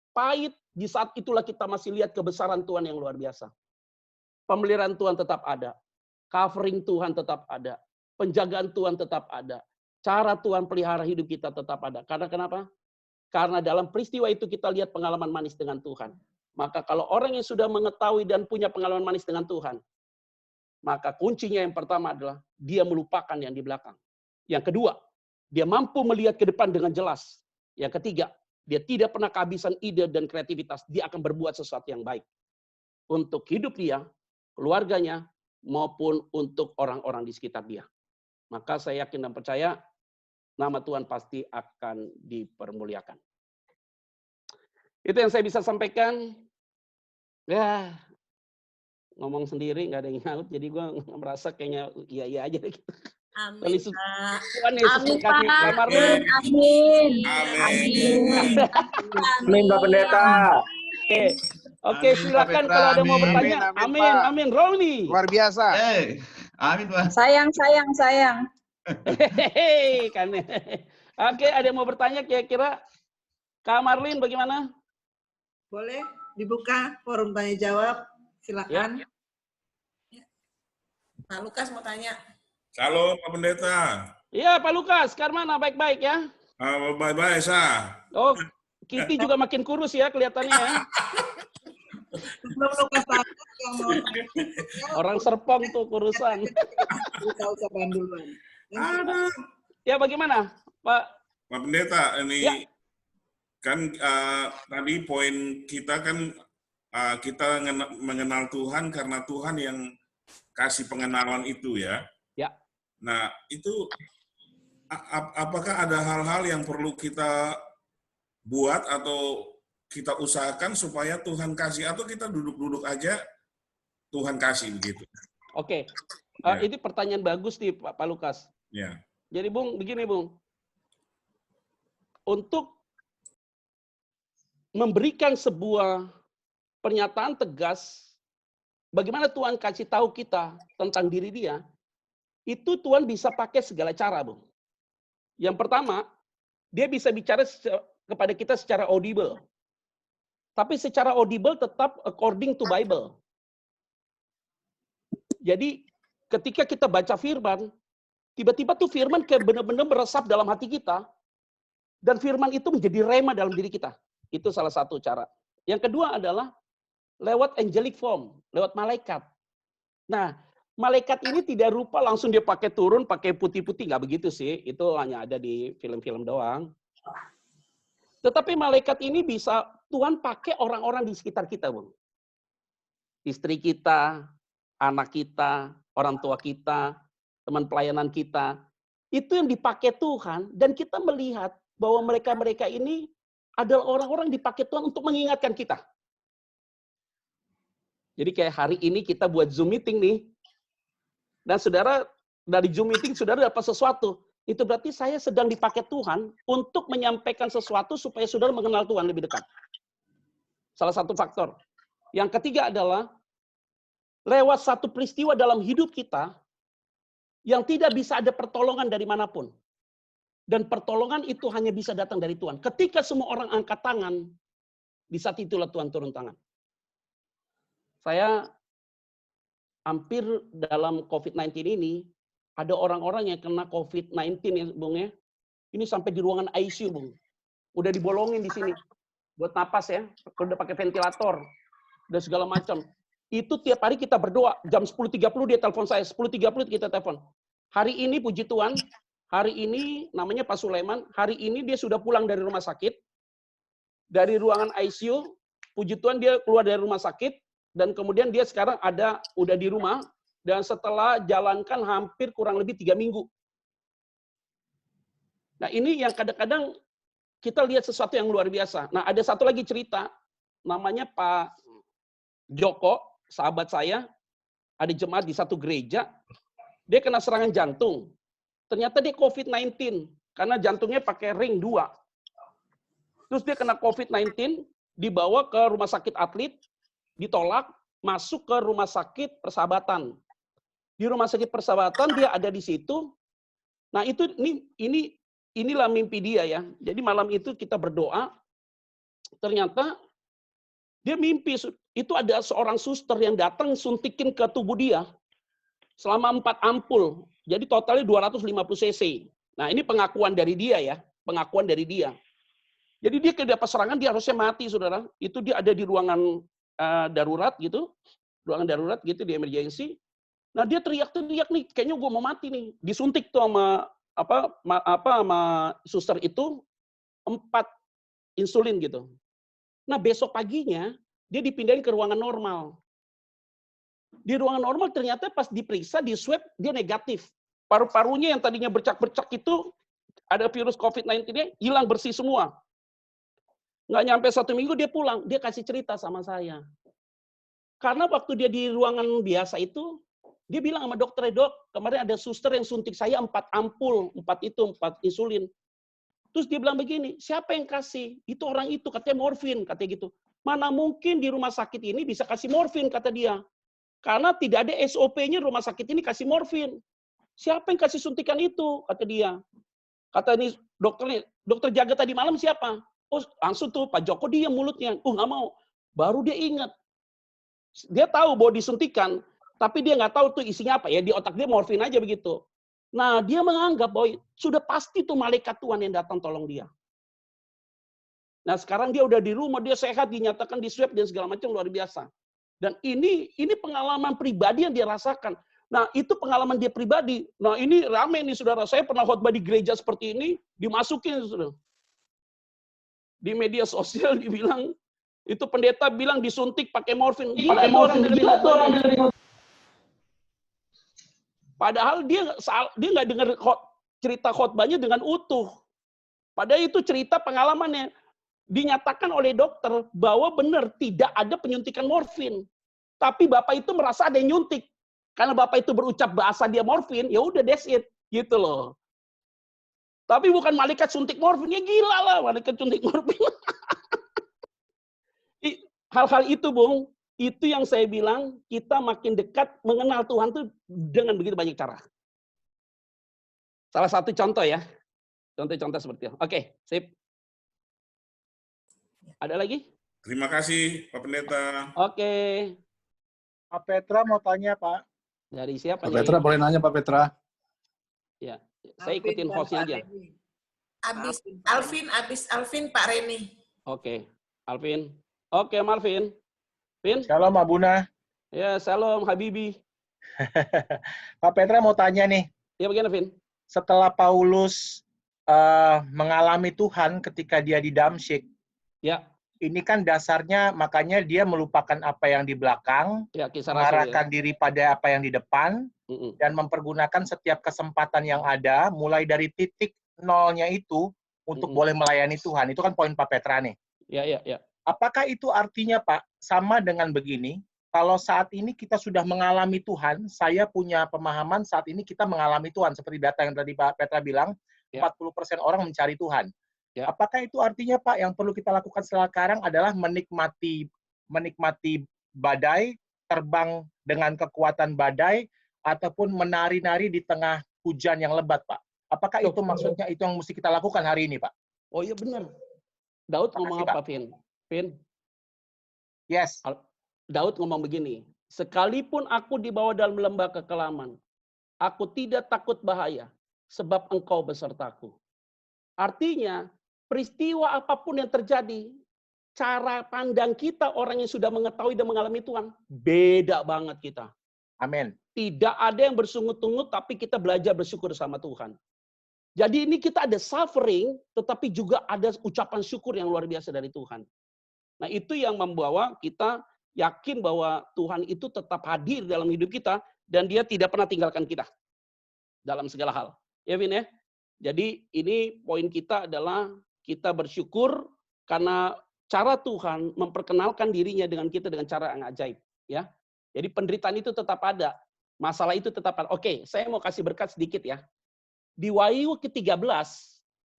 pahit, di saat itulah kita masih lihat kebesaran Tuhan yang luar biasa. Pemeliharaan Tuhan tetap ada, covering Tuhan tetap ada, penjagaan Tuhan tetap ada, cara Tuhan pelihara hidup kita tetap ada. Karena kenapa? Karena dalam peristiwa itu kita lihat pengalaman manis dengan Tuhan. Maka kalau orang yang sudah mengetahui dan punya pengalaman manis dengan Tuhan, maka kuncinya yang pertama adalah dia melupakan yang di belakang. Yang kedua, dia mampu melihat ke depan dengan jelas. Yang ketiga, dia tidak pernah kehabisan ide dan kreativitas. Dia akan berbuat sesuatu yang baik untuk hidup dia keluarganya, maupun untuk orang-orang di sekitar dia. Maka saya yakin dan percaya nama Tuhan pasti akan dipermuliakan. Itu yang saya bisa sampaikan. Ya, ngomong sendiri nggak ada yang nyaut, jadi gue merasa kayaknya iya aja gitu. Amin, Pak. Tuhan Yesus Amin, memberkati. Pak. Kamar Amin. Amin. Amin. Amin, Pak Pendeta. Oke, Amin, silakan Pak Petra. kalau ada mau Amin. bertanya. Amin, Amin, Pak. amin. Rolni. Luar biasa. Amin, Pak. Sayang. Hehehe, kan. Oke, ada yang mau bertanya kira-kira? Kak Marlin bagaimana? Boleh dibuka forum tanya jawab, silakan. Pak Lukas mau tanya. Halo Pak Pendeta. Iya, Pak Lukas. Karmana baik-baik ya? Bye-bye, Sa. Oh, Kitty juga makin kurus ya kelihatannya ya. Sebelum Lukas tanya, yang mau tanya, Orang Serpong tuh kurusan. usaha duluan. Aduh. Ya bagaimana, Pak? Pak Pendeta, ini Ya. kan tadi poin kita kan kita mengenal Tuhan karena Tuhan yang kasih pengenalan itu ya. Ya. Nah, itu apakah ada hal-hal yang perlu kita buat atau kita usahakan supaya Tuhan kasih, atau kita duduk-duduk aja Tuhan kasih begitu? Oke. Ya. Ini pertanyaan bagus nih Pak Lukas. Ya. Jadi Bung, begini Bung. Untuk memberikan sebuah pernyataan tegas bagaimana Tuhan kasih tahu kita tentang diri dia, itu Tuhan bisa pakai segala cara, Bung. Yang pertama, dia bisa bicara kepada kita secara audible. Tapi secara audible tetap according to Bible. Jadi ketika kita baca firman, tiba-tiba tuh firman kayak benar-benar meresap dalam hati kita, dan firman itu menjadi rema dalam diri kita. Itu salah satu cara. Yang kedua adalah lewat angelic form, lewat malaikat. Nah, malaikat ini tidak rupa langsung dia pakai turun, pakai putih-putih, nggak begitu sih. Itu hanya ada di film-film doang. Tetapi malaikat ini bisa Tuhan pakai orang-orang di sekitar kita, Bung. Istri kita, anak kita, orang tua kita, teman pelayanan kita. Itu yang dipakai Tuhan, dan kita melihat bahwa mereka-mereka ini adalah orang-orang dipakai Tuhan untuk mengingatkan kita. Jadi kayak hari ini kita buat Zoom meeting nih. Dan saudara, dari Zoom meeting saudara dapat sesuatu. Itu berarti saya sedang dipakai Tuhan untuk menyampaikan sesuatu supaya saudara mengenal Tuhan lebih dekat. Salah satu faktor. Yang ketiga adalah lewat satu peristiwa dalam hidup kita yang tidak bisa ada pertolongan dari manapun. Dan pertolongan itu hanya bisa datang dari Tuhan. Ketika semua orang angkat tangan, di saat itulah Tuhan turun tangan. Saya hampir dalam COVID-19 ini, ada orang-orang yang kena COVID-19 ya, Bung ya. Ini sampai di ruangan ICU, Bung. Udah dibolongin di sini. Buat napas ya. Udah pakai ventilator. Dan segala macam. Itu tiap hari kita berdoa. Jam 10.30 dia telepon saya. 10.30 kita telepon. Hari ini puji Tuhan, hari ini namanya Pak Sulaiman, hari ini dia sudah pulang dari rumah sakit. Dari ruangan ICU, puji Tuhan dia keluar dari rumah sakit. Dan kemudian dia sekarang udah di rumah. Dan setelah jalankan hampir kurang lebih 3 minggu. Nah ini yang kadang-kadang kita lihat sesuatu yang luar biasa. Nah ada satu lagi cerita, namanya Pak Joko, sahabat saya, ada jemaat di satu gereja, dia kena serangan jantung. Ternyata dia COVID-19, karena jantungnya pakai ring 2. Terus dia kena COVID-19, dibawa ke rumah sakit Atlet, ditolak, masuk ke rumah sakit Persahabatan. Di rumah sakit Persahabatan dia ada di situ. Nah itu inilah mimpi dia ya. Jadi malam itu kita berdoa. Ternyata dia mimpi itu ada seorang suster yang datang suntikin ke tubuh dia selama 4 ampul. Jadi totalnya 250 cc. Nah ini pengakuan dari dia ya, pengakuan dari dia. Jadi dia kedapat serangan dia harusnya mati saudara. Itu dia ada di ruangan darurat gitu, ruangan darurat gitu di emergency. Nah dia teriak-teriak nih, kayaknya gue mau mati nih. Disuntik tuh sama sama suster itu 4 insulin gitu. Nah besok paginya dia dipindahin ke ruangan normal. Di ruangan normal ternyata pas diperiksa, di swab, dia negatif. Paru-parunya yang tadinya bercak-bercak itu, ada virus COVID-19-nya, hilang bersih semua. Nggak nyampe 1 minggu dia pulang, dia kasih cerita sama saya. Karena waktu dia di ruangan biasa itu, dia bilang sama dokter, dok, kemarin ada suster yang suntik saya 4 ampul, 4 insulin. Terus dia bilang begini, siapa yang kasih? Itu orang itu, katanya morfin, katanya gitu. Mana mungkin di rumah sakit ini bisa kasih morfin, kata dia. Karena tidak ada SOP-nya rumah sakit ini kasih morfin. Siapa yang kasih suntikan itu, kata dia. Kata ini dokter jaga tadi malam siapa? Oh, langsung tuh Pak Joko diam mulutnya. Nggak mau. Baru dia ingat. Dia tahu bahwa disuntikan, tapi dia nggak tahu tuh isinya apa ya. Di otak dia morfin aja begitu. Nah, dia menganggap bahwa sudah pasti tuh malaikat Tuhan yang datang tolong dia. Nah, sekarang dia udah di rumah, dia sehat, dinyatakan di swab dan segala macam, luar biasa. Dan ini pengalaman pribadi yang dia rasakan. Nah, itu pengalaman dia pribadi. Nah, ini rame nih, saudara. Saya pernah khotbah di gereja seperti ini, dimasukin, saudara. Di media sosial dibilang, itu pendeta bilang disuntik pakai morfin. Gila tuh orang dengerin. Padahal dia nggak dengar cerita khotbahnya dengan utuh. Padahal itu cerita pengalamannya. Dinyatakan oleh dokter bahwa benar tidak ada penyuntikan morfin. Tapi Bapak itu merasa ada yang nyuntik. Karena Bapak itu berucap bahasa dia morfin, ya udah that's it. Gitu loh. Tapi bukan malaikat suntik morfin. Ya gila lah malaikat suntik morfin. Hal-hal itu, Bung, itu yang saya bilang kita makin dekat mengenal Tuhan tuh dengan begitu banyak cara. Salah satu contoh ya. Contoh-contoh seperti itu. Oke, sip. Ada lagi? Terima kasih, Pak Pendeta. Oke. Pak Petra mau tanya, Pak. Dari siapa Pak nih? Petra boleh nanya, Pak Petra? Ya, saya ikutin hostnya aja. Abis Alvin, Pak Reni. Oke, Alvin. Oke, Marvin. Vin? Shalom, Abuna. Ya, salam Habibi. Pak Petra mau tanya nih, Ya, bagaimana, Vin? setelah Paulus mengalami Tuhan ketika dia di Damsyik, Ya, ini kan dasarnya makanya dia melupakan apa yang di belakang, ya Kisah Rasul. mengarahkan diri pada apa yang di depan, Ya. dan mempergunakan setiap kesempatan yang ada, mulai dari titik nolnya itu, untuk boleh melayani Tuhan. Itu kan poin Pak Petra nih. Ya. Apakah itu artinya, Pak, sama dengan begini, kalau saat ini kita sudah mengalami Tuhan, saya punya pemahaman saat ini kita mengalami Tuhan, seperti data yang tadi Pak Petra bilang, 40% orang mencari Tuhan. Ya. Apakah itu artinya, Pak, yang perlu kita lakukan sekarang adalah menikmati badai, terbang dengan kekuatan badai, ataupun menari-nari di tengah hujan yang lebat, Pak? Apakah itu maksudnya itu yang mesti kita lakukan hari ini, Pak? Oh iya benar. Daud ngomong apa, Vin? Vin? Yes. Daud ngomong begini, sekalipun aku dibawa dalam lembah kekelaman, aku tidak takut bahaya, sebab engkau besertaku. Artinya, peristiwa apapun yang terjadi, cara pandang kita orang yang sudah mengetahui dan mengalami Tuhan, beda banget kita. Amin. Tidak ada yang bersungut-sungut, tapi kita belajar bersyukur sama Tuhan. Jadi ini kita ada suffering, tetapi juga ada ucapan syukur yang luar biasa dari Tuhan. Nah itu yang membawa kita yakin bahwa Tuhan itu tetap hadir dalam hidup kita, dan dia tidak pernah tinggalkan kita dalam segala hal. Ya Vin ya? Jadi ini poin kita adalah kita bersyukur karena cara Tuhan memperkenalkan dirinya dengan kita dengan cara yang ajaib. Ya. Jadi penderitaan itu tetap ada. Masalah itu tetap ada. Oke, saya mau kasih berkat sedikit ya. Di Wahyu ke-13,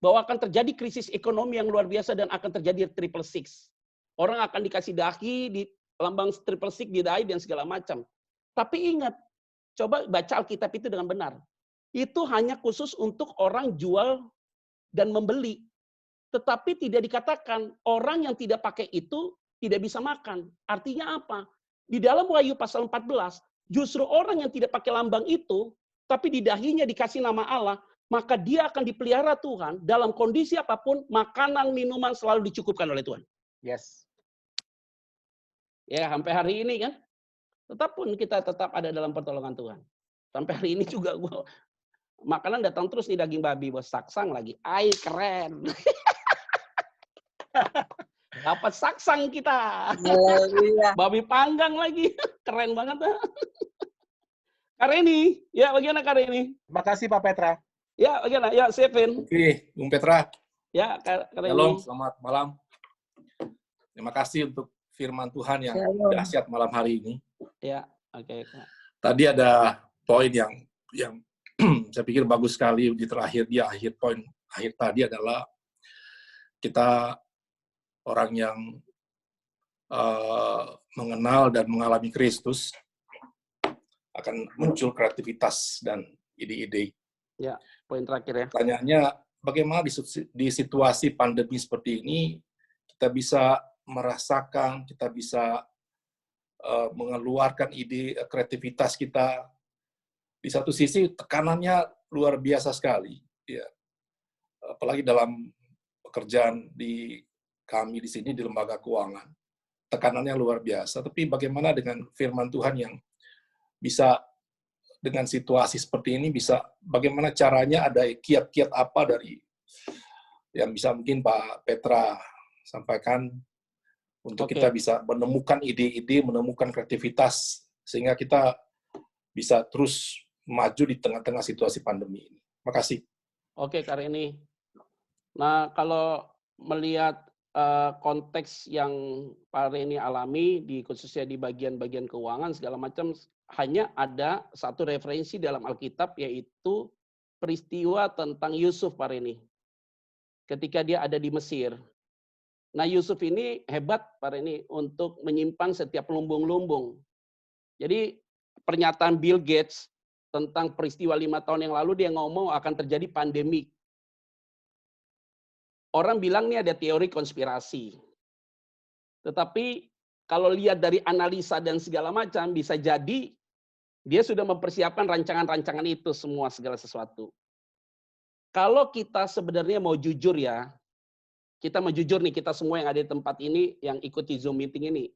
bahwa akan terjadi krisis ekonomi yang luar biasa dan akan terjadi 666. Orang akan dikasih dahi, di lambang 666 di dahi dan segala macam. Tapi ingat, coba baca Alkitab itu dengan benar. Itu hanya khusus untuk orang jual dan membeli. Tetapi tidak dikatakan orang yang tidak pakai itu tidak bisa makan. Artinya apa? Di dalam Wahyu pasal 14, justru orang yang tidak pakai lambang itu, tapi di dahinya dikasih nama Allah, maka dia akan dipelihara Tuhan dalam kondisi apapun, makanan, minuman selalu dicukupkan oleh Tuhan. Yes. Ya, sampai hari ini kan, kita tetap ada dalam pertolongan Tuhan. Sampai hari ini juga makanan datang terus nih, daging babi, bos saksang lagi. Keren. Dapat saksang kita. Haleluya. Babi panggang lagi. Keren banget. Kak Reni, ya bagaimana Kak Reni? Terima kasih Pak Petra. Ya bagaimana? Ya Stephen. Oke, Bung Petra. Ya Kak Shalom, Reni. selamat malam. Terima kasih untuk firman Tuhan yang Shalom. dahsyat malam hari ini. Ya, oke. Kak. Tadi ada poin yang saya pikir bagus sekali di akhir poin akhir tadi adalah kita orang yang mengenal dan mengalami Kristus akan muncul kreativitas dan ide-ide. Ya, poin terakhir ya. Pertanyaannya, bagaimana di situasi pandemi seperti ini kita bisa merasakan, kita bisa mengeluarkan ide kreativitas kita. Di satu sisi tekanannya luar biasa sekali, ya. Apalagi dalam pekerjaan kami di sini di lembaga keuangan, tekanannya luar biasa. Tapi bagaimana dengan firman Tuhan yang bisa dengan situasi seperti ini bagaimana caranya, ada kiat-kiat apa dari yang bisa mungkin Pak Petra sampaikan untuk kita bisa menemukan ide-ide, menemukan kreativitas sehingga kita bisa terus maju di tengah-tengah situasi pandemi ini. Terima kasih. Oke, Kak Reni. Nah, kalau melihat konteks yang Pak Reni alami, khususnya di bagian-bagian keuangan segala macam, hanya ada satu referensi dalam Alkitab, yaitu peristiwa tentang Yusuf, Pak Reni. Ketika dia ada di Mesir. Nah, Yusuf ini hebat, Pak Reni, untuk menyimpan setiap lumbung-lumbung. Jadi, pernyataan Bill Gates tentang peristiwa 5 tahun yang lalu, dia ngomong akan terjadi pandemi. Orang bilang ini ada teori konspirasi. Tetapi kalau lihat dari analisa dan segala macam, bisa jadi dia sudah mempersiapkan rancangan-rancangan itu semua, segala sesuatu. Kalau kita sebenarnya mau jujur ya, kita mau jujur nih, kita semua yang ada di tempat ini, yang ikuti Zoom meeting ini,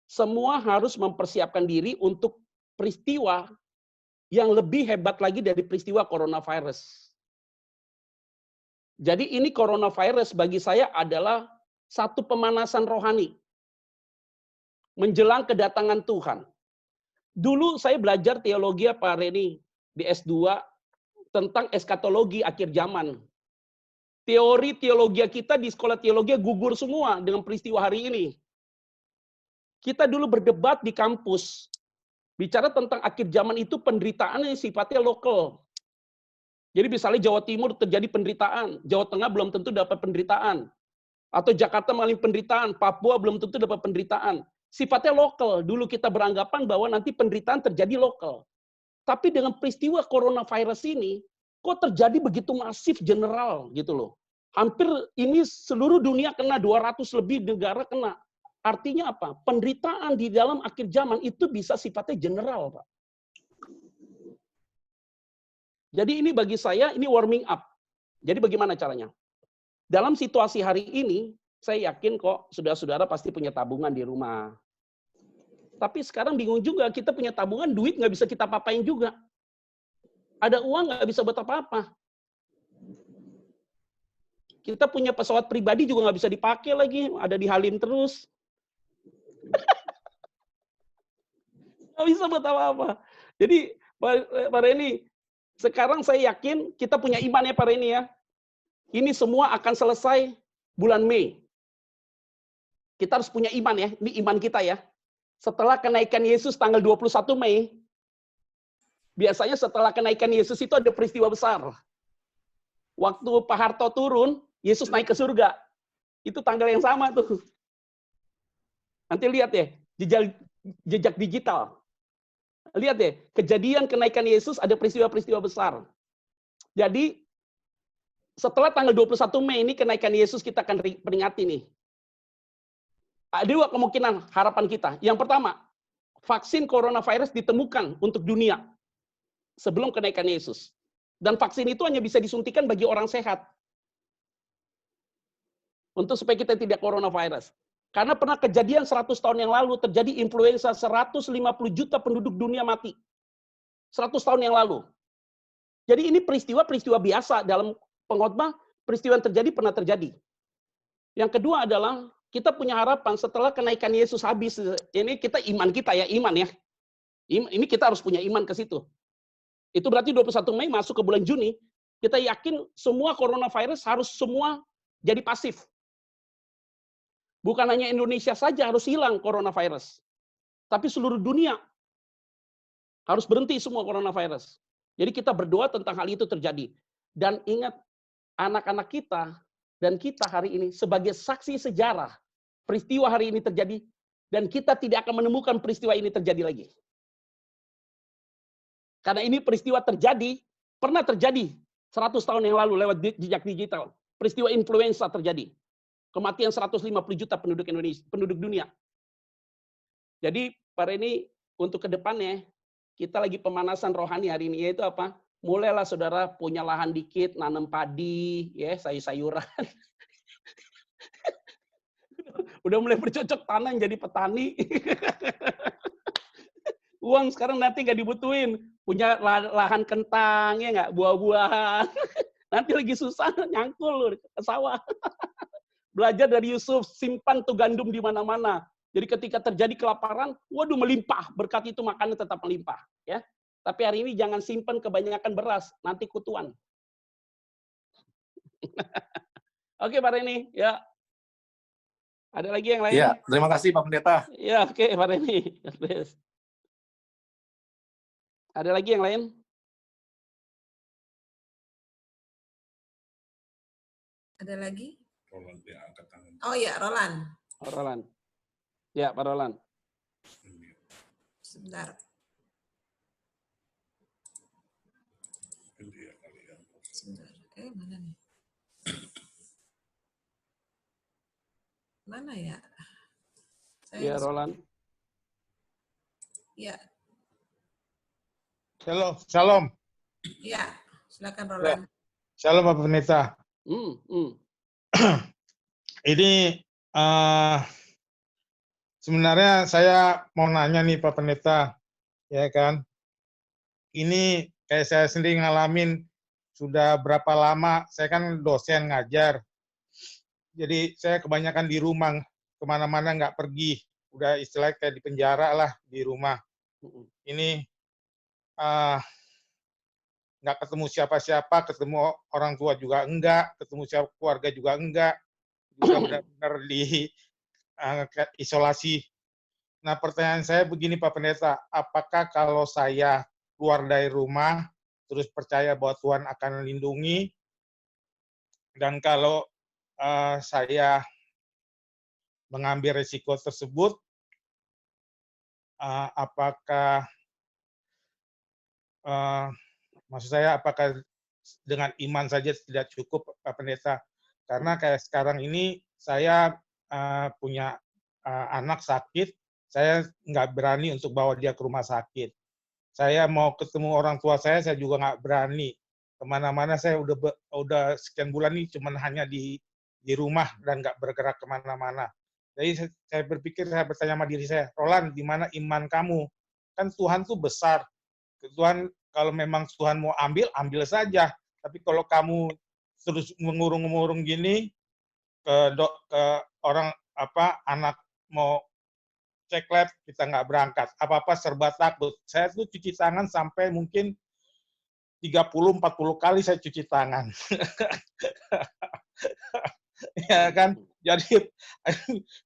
semua harus mempersiapkan diri untuk peristiwa yang lebih hebat lagi dari peristiwa coronavirus. Jadi ini coronavirus bagi saya adalah satu pemanasan rohani. Menjelang kedatangan Tuhan. Dulu saya belajar teologi Pak Reni di S2 tentang eskatologi akhir zaman. Teori teologi kita di sekolah teologi gugur semua dengan peristiwa hari ini. Kita dulu berdebat di kampus. Bicara tentang akhir zaman itu penderitaannya sifatnya lokal. Jadi misalnya Jawa Timur terjadi penderitaan, Jawa Tengah belum tentu dapat penderitaan. Atau Jakarta mengalami penderitaan, Papua belum tentu dapat penderitaan. Sifatnya lokal. Dulu kita beranggapan bahwa nanti penderitaan terjadi lokal. Tapi dengan peristiwa coronavirus ini, kok terjadi begitu masif general gitu loh. Hampir ini seluruh dunia kena, 200 lebih negara kena. Artinya apa? Penderitaan di dalam akhir zaman itu bisa sifatnya general, Pak. Jadi ini bagi saya, ini warming up. Jadi bagaimana caranya? Dalam situasi hari ini, saya yakin kok saudara-saudara pasti punya tabungan di rumah. Tapi sekarang bingung juga, kita punya tabungan, duit nggak bisa kita papain juga. Ada uang nggak bisa buat apa-apa. Kita punya pesawat pribadi juga nggak bisa dipakai lagi, ada di Halim terus. Nggak bisa buat apa-apa. Jadi Pak Reni, sekarang saya yakin kita punya iman ya Pak Reni ya. Ini semua akan selesai bulan Mei. Kita harus punya iman ya, ini iman kita ya. Setelah kenaikan Yesus tanggal 21 Mei, biasanya setelah kenaikan Yesus itu ada peristiwa besar. Waktu Pak Harto turun, Yesus naik ke surga. Itu tanggal yang sama tuh. Nanti lihat ya, jejak digital. Lihat deh, kejadian kenaikan Yesus ada peristiwa-peristiwa besar. Jadi, setelah tanggal 21 Mei ini kenaikan Yesus kita akan peringati nih. Ada dua kemungkinan harapan kita. Yang pertama, vaksin coronavirus ditemukan untuk dunia sebelum kenaikan Yesus. Dan vaksin itu hanya bisa disuntikan bagi orang sehat. Untuk supaya kita tidak coronavirus. Karena pernah kejadian 100 tahun yang lalu terjadi influenza, 150 juta penduduk dunia mati. 100 tahun yang lalu. Jadi ini peristiwa-peristiwa biasa dalam pengkhotbah, peristiwa yang terjadi pernah terjadi. Yang kedua adalah kita punya harapan setelah kenaikan Yesus habis. Ini kita iman kita ya, iman ya. Ini kita harus punya iman ke situ. Itu berarti 21 Mei masuk ke bulan Juni, kita yakin semua coronavirus harus semua jadi pasif. Bukan hanya Indonesia saja harus hilang coronavirus, tapi seluruh dunia harus berhenti semua coronavirus. Jadi kita berdoa tentang hal itu terjadi. Dan ingat, anak-anak kita dan kita hari ini sebagai saksi sejarah, peristiwa hari ini terjadi, dan kita tidak akan menemukan peristiwa ini terjadi lagi. Karena ini peristiwa terjadi, pernah terjadi 100 tahun yang lalu lewat jejak digital. Peristiwa influenza terjadi. Kematian 150 juta penduduk Indonesia, penduduk dunia. Jadi, pada ini untuk ke depannya, kita lagi pemanasan rohani hari ini, yaitu apa? Mulailah saudara punya lahan dikit, nanam padi, ya, sayur-sayuran. Udah mulai bercocok tanam jadi petani. Uang sekarang nanti nggak dibutuhin. Punya lahan kentang, ya nggak? Buah-buahan. Nanti lagi susah, nyangkul ke sawah. Belajar dari Yusuf, simpan tuh gandum di mana-mana. Jadi ketika terjadi kelaparan, waduh melimpah. Berkat itu makanan tetap melimpah. Ya. Tapi hari ini jangan simpan kebanyakan beras, nanti kutuan. Oke, Pak Reni. Ya. Ada lagi yang lain? Ya, terima kasih Pak Pendeta. Ya, oke, Pak Reni. Ada lagi yang lain? Ada lagi? Roland dia angkat tangan. Oh iya, Roland. Pak Roland. Ya, Pak Roland. Sebentar. Dia kali ya. Sebentar. Mana nih? Mana ya? Ya, Roland. Ya, Shalom. Shalom. ya. Silakan Roland. Shalom Pak Pendeta. Ini sebenarnya saya mau nanya nih Pak Pendeta, ya kan? Ini kayak saya sendiri ngalamin sudah berapa lama, saya kan dosen ngajar. Jadi saya kebanyakan di rumah, kemana-mana nggak pergi. Udah istilahnya kayak di penjara lah di rumah. Ini nggak ketemu siapa-siapa, ketemu orang tua juga enggak, ketemu siapa keluarga juga enggak, juga benar-benar di isolasi. Nah, pertanyaan saya begini Pak Pendeta, apakah kalau saya keluar dari rumah, terus percaya bahwa Tuhan akan melindungi, dan kalau saya mengambil risiko tersebut, apakah maksud saya apakah dengan iman saja tidak cukup Pak Pendeta? Karena kayak sekarang ini saya punya anak sakit, saya nggak berani untuk bawa dia ke rumah sakit. Saya mau ketemu orang tua saya juga nggak berani. Kemana-mana saya udah sekian bulan ini cuma hanya di rumah dan nggak bergerak kemana-mana. Jadi saya berpikir, saya bertanya sama diri saya, Roland, di mana iman kamu? Kan Tuhan tuh besar. Tuhan, kalau memang Tuhan mau ambil, ambil saja. Tapi kalau kamu terus mengurung-ngurung gini, ke orang anak mau cek lab, kita nggak berangkat. Apa-apa serba takut. Saya tuh cuci tangan sampai mungkin 30-40 kali saya cuci tangan. Ya kan? Jadi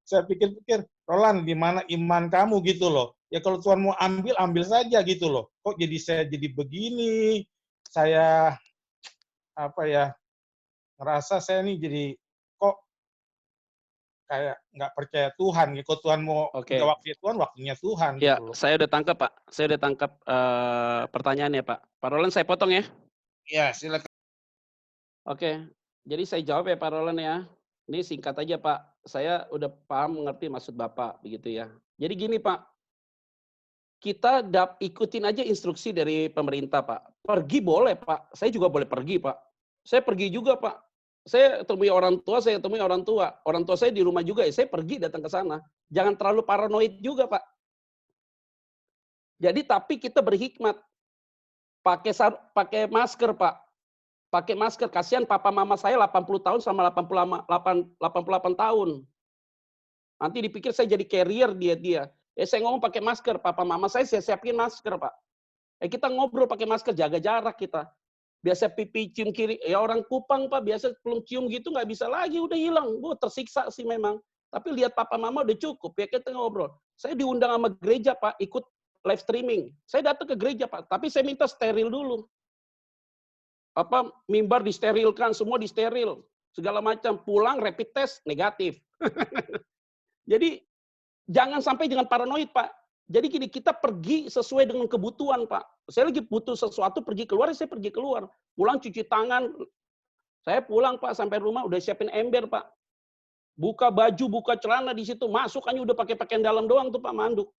saya pikir-pikir, Roland, di mana iman kamu gitu loh. Ya kalau Tuhan mau ambil, ambil saja gitu loh. Kok jadi saya jadi begini? Saya ngerasa saya nih jadi kok kayak nggak percaya Tuhan. Kalau Tuhan mau waktunya Tuhan, waktunya Tuhan. Ya, gitu loh. saya udah tangkap Pak. Saya udah tangkap pertanyaannya Pak. Pak Roland saya potong ya. Ya, silakan. Oke, jadi saya jawab ya Pak Roland ya. Ini singkat aja Pak. Saya udah paham mengerti maksud Bapak begitu ya. Jadi gini Pak, kita ikutin aja instruksi dari pemerintah Pak. Pergi boleh Pak. Saya juga boleh pergi Pak. Saya pergi juga Pak. Saya temui orang tua, saya temui orang tua. Orang tua saya di rumah juga, saya pergi datang ke sana. Jangan terlalu paranoid juga Pak. Jadi tapi kita berhikmat. Pakai masker Pak. Pakai masker, kasihan papa mama saya 80 tahun sama 88 tahun. Nanti dipikir saya jadi carrier dia. Saya ngomong pakai masker, papa mama saya siapin masker, Pak. Kita ngobrol pakai masker, jaga jarak kita. Biasa pipi cium kiri, ya orang Kupang, Pak, biasa belum cium gitu nggak bisa lagi, udah hilang. Tersiksa sih memang. Tapi lihat papa mama udah cukup, ya kita ngobrol. Saya diundang sama gereja, Pak, ikut live streaming. Saya datang ke gereja, Pak, tapi saya minta steril dulu. Mimbar disterilkan, semua disteril. Segala macam, pulang rapid test negatif. Jadi jangan sampai dengan paranoid, Pak. Jadi gini, kita pergi sesuai dengan kebutuhan, Pak. Saya lagi butuh sesuatu, pergi keluar, saya pergi keluar. Pulang cuci tangan. Saya pulang, Pak, sampai rumah udah siapin ember, Pak. Buka baju, buka celana di situ, masuk hanya udah pakai pakaian dalam doang tuh, Pak, manduk.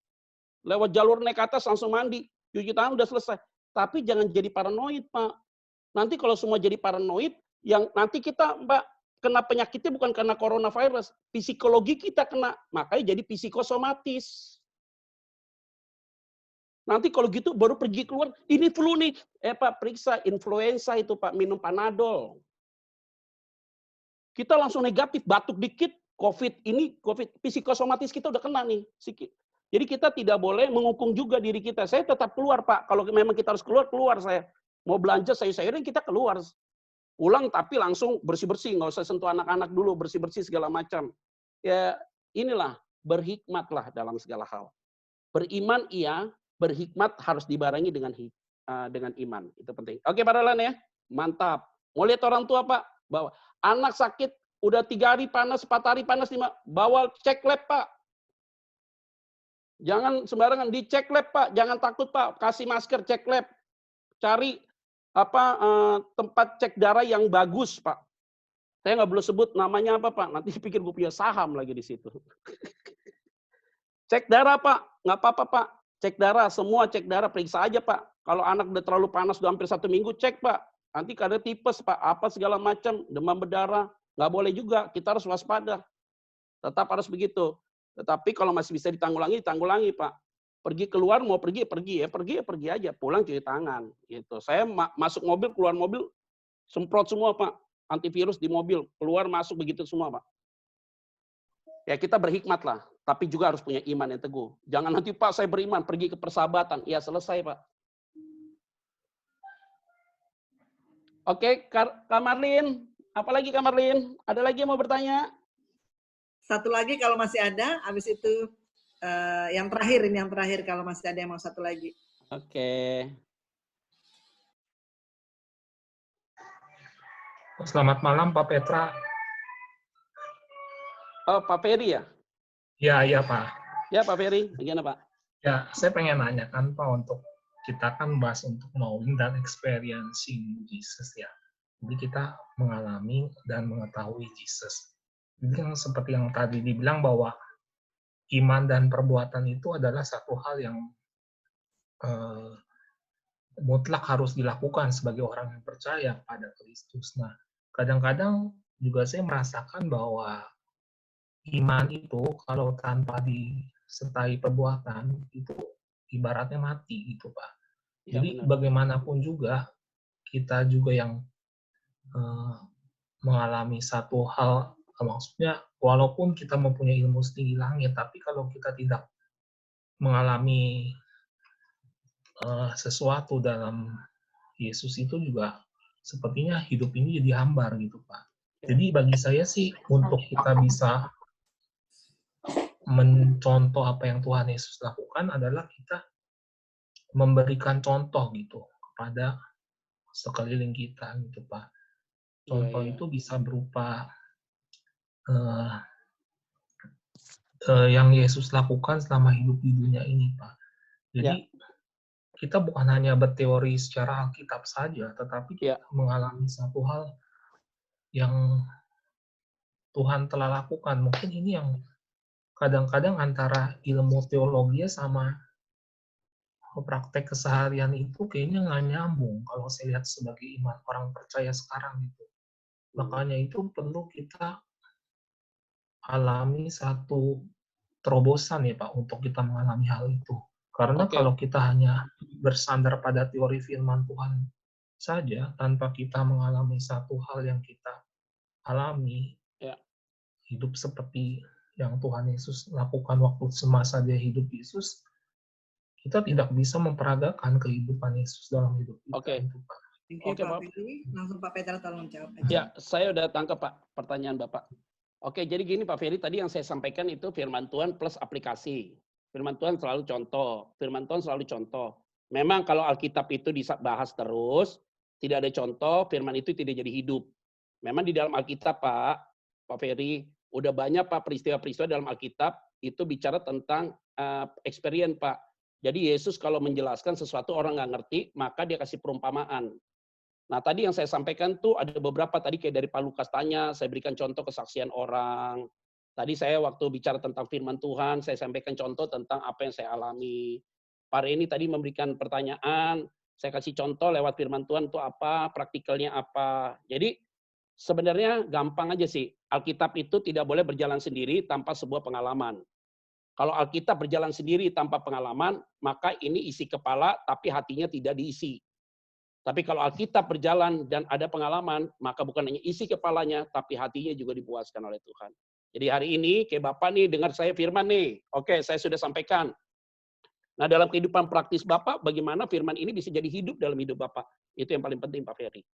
Lewat jalur naik ke atas langsung mandi, cuci tangan udah selesai. Tapi jangan jadi paranoid, Pak. Nanti kalau semua jadi paranoid, yang nanti kita, Mbak, kena penyakitnya bukan karena coronavirus, psikologi kita kena, makanya jadi psikosomatis. Nanti kalau gitu baru pergi keluar, ini flu nih, Pak, periksa influenza itu, Pak, minum Panadol. Kita langsung negatif, batuk dikit, COVID, psikosomatis kita udah kena nih. Jadi kita tidak boleh menghukum juga diri kita. Saya tetap keluar, Pak, kalau memang kita harus keluar saya. Mau belanja sayur-sayuran kita keluar. Pulang tapi langsung bersih-bersih, nggak usah sentuh anak-anak dulu, bersih-bersih segala macam. Ya inilah, berhikmatlah dalam segala hal. Beriman iya, berhikmat harus dibarengi dengan iman. Itu penting. Oke, Pak Dahlan ya, mantap. Mau lihat orang tua, Pak, bawa anak sakit, udah 3 hari panas, 4 hari panas, 5, bawa cek lab, Pak. Jangan sembarangan, dicek lab, Pak. Jangan takut, Pak. Kasih masker, cek lab. Cari tempat cek darah yang bagus, Pak. Saya nggak boleh sebut namanya apa, Pak. Nanti pikir gue punya saham lagi di situ. Cek darah, Pak. Nggak apa-apa, Pak. Cek darah, semua cek darah, periksa aja, Pak. Kalau anak udah terlalu panas, udah hampir 1 minggu, cek, Pak. Nanti karena tipes, Pak, apa segala macam, demam berdarah. Nggak boleh juga, kita harus waspada. Tetap harus begitu. Tetapi kalau masih bisa ditanggulangi, Pak. Pergi keluar, mau pergi aja. Pulang cuci tangan. Gitu. Saya masuk mobil, keluar mobil, semprot semua, Pak. Antivirus di mobil, keluar, masuk, begitu semua, Pak. Ya kita berhikmat lah, tapi juga harus punya iman yang teguh. Jangan nanti, Pak, saya beriman, pergi ke persahabatan. Ya selesai, Pak. Oke, Kak Marlin. Apalagi Kak Marlin? Ada lagi yang mau bertanya? Satu lagi kalau masih ada, habis itu yang terakhir kalau masih ada yang mau satu lagi. Oke. Selamat malam, Pak Petra. Oh, Pak Ferry ya? Ya, Pak. Ya, Pak Ferry. Bagaimana, Pak? Ya, saya pengen nanyakan, Pak, untuk kita kan bahas untuk knowing dan experiencing Jesus ya. Jadi kita mengalami dan mengetahui Jesus. Jadi yang seperti yang tadi dibilang bahwa iman dan perbuatan itu adalah satu hal yang mutlak harus dilakukan sebagai orang yang percaya pada Kristus. Nah, kadang-kadang juga saya merasakan bahwa iman itu kalau tanpa disertai perbuatan itu ibaratnya mati gitu, Pak. Jadi benar. bagaimanapun juga kita juga yang mengalami satu hal, maksudnya walaupun kita mempunyai ilmu setinggi langit, tapi kalau kita tidak mengalami sesuatu dalam Yesus itu juga sepertinya hidup ini jadi hambar gitu, Pak. Jadi bagi saya sih untuk kita bisa mencontoh apa yang Tuhan Yesus lakukan adalah kita memberikan contoh gitu kepada sekeliling kita gitu, Pak. Contoh itu bisa berupa yang Yesus lakukan selama hidup di dunia ini, Pak. Jadi kita bukan hanya berteori secara Alkitab saja, tetapi kita mengalami satu hal yang Tuhan telah lakukan. Mungkin ini yang kadang-kadang antara ilmu teologi sama praktek keseharian itu kayaknya nggak nyambung kalau saya lihat sebagai iman orang percaya sekarang itu. Makanya itu perlu kita alami satu terobosan ya Pak untuk kita mengalami hal itu. Karena kalau kita hanya bersandar pada teori firman Tuhan saja tanpa kita mengalami satu hal yang kita alami, hidup seperti yang Tuhan Yesus lakukan waktu semasa dia hidup Yesus, kita tidak bisa memperagakan kehidupan Yesus dalam hidup kita. Oke. Itu, Pak. Thank you, Oke, Pak Pak. Ferry. Langsung Pak Petra tolong jawab aja. Ya, saya udah tangkap Pak pertanyaan Bapak. Oke, jadi gini Pak Ferry, tadi yang saya sampaikan itu firman Tuhan plus aplikasi. Firman Tuhan selalu contoh. Firman Tuhan selalu contoh. Memang kalau Alkitab itu dibahas terus, tidak ada contoh, firman itu tidak jadi hidup. Memang di dalam Alkitab Pak Ferry, udah banyak Pak peristiwa-peristiwa dalam Alkitab itu bicara tentang experience Pak. Jadi Yesus kalau menjelaskan sesuatu orang nggak ngerti, maka dia kasih perumpamaan. Nah tadi yang saya sampaikan tuh ada beberapa tadi kayak dari Pak Lukas tanya, saya berikan contoh kesaksian orang. Tadi saya waktu bicara tentang firman Tuhan, saya sampaikan contoh tentang apa yang saya alami. Pak Reni tadi memberikan pertanyaan, saya kasih contoh lewat firman Tuhan itu apa, praktikalnya apa. Jadi sebenarnya gampang aja sih, Alkitab itu tidak boleh berjalan sendiri tanpa sebuah pengalaman. Kalau Alkitab berjalan sendiri tanpa pengalaman, maka ini isi kepala tapi hatinya tidak diisi. Tapi kalau Alkitab berjalan dan ada pengalaman, maka bukan hanya isi kepalanya, tapi hatinya juga dipuaskan oleh Tuhan. Jadi hari ini, kayak Bapak nih, dengar saya firman nih. Oke, saya sudah sampaikan. Nah, dalam kehidupan praktis Bapak, bagaimana firman ini bisa jadi hidup dalam hidup Bapak? Itu yang paling penting, Pak Ferry.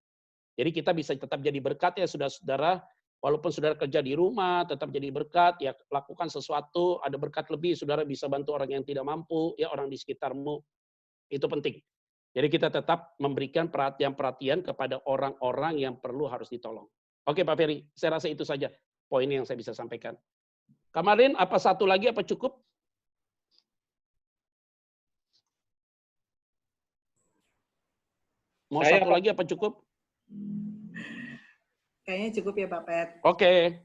Jadi kita bisa tetap jadi berkat ya, saudara-saudara. Walaupun saudara kerja di rumah, tetap jadi berkat, ya lakukan sesuatu, ada berkat lebih, saudara bisa bantu orang yang tidak mampu, ya orang di sekitarmu. Itu penting. Jadi kita tetap memberikan perhatian-perhatian kepada orang-orang yang perlu harus ditolong. Oke Pak Ferry, saya rasa itu saja poin yang saya bisa sampaikan. Kemarin apa satu lagi apa cukup? Mau satu lagi apa cukup? Kayaknya cukup ya Pak Pet. Oke.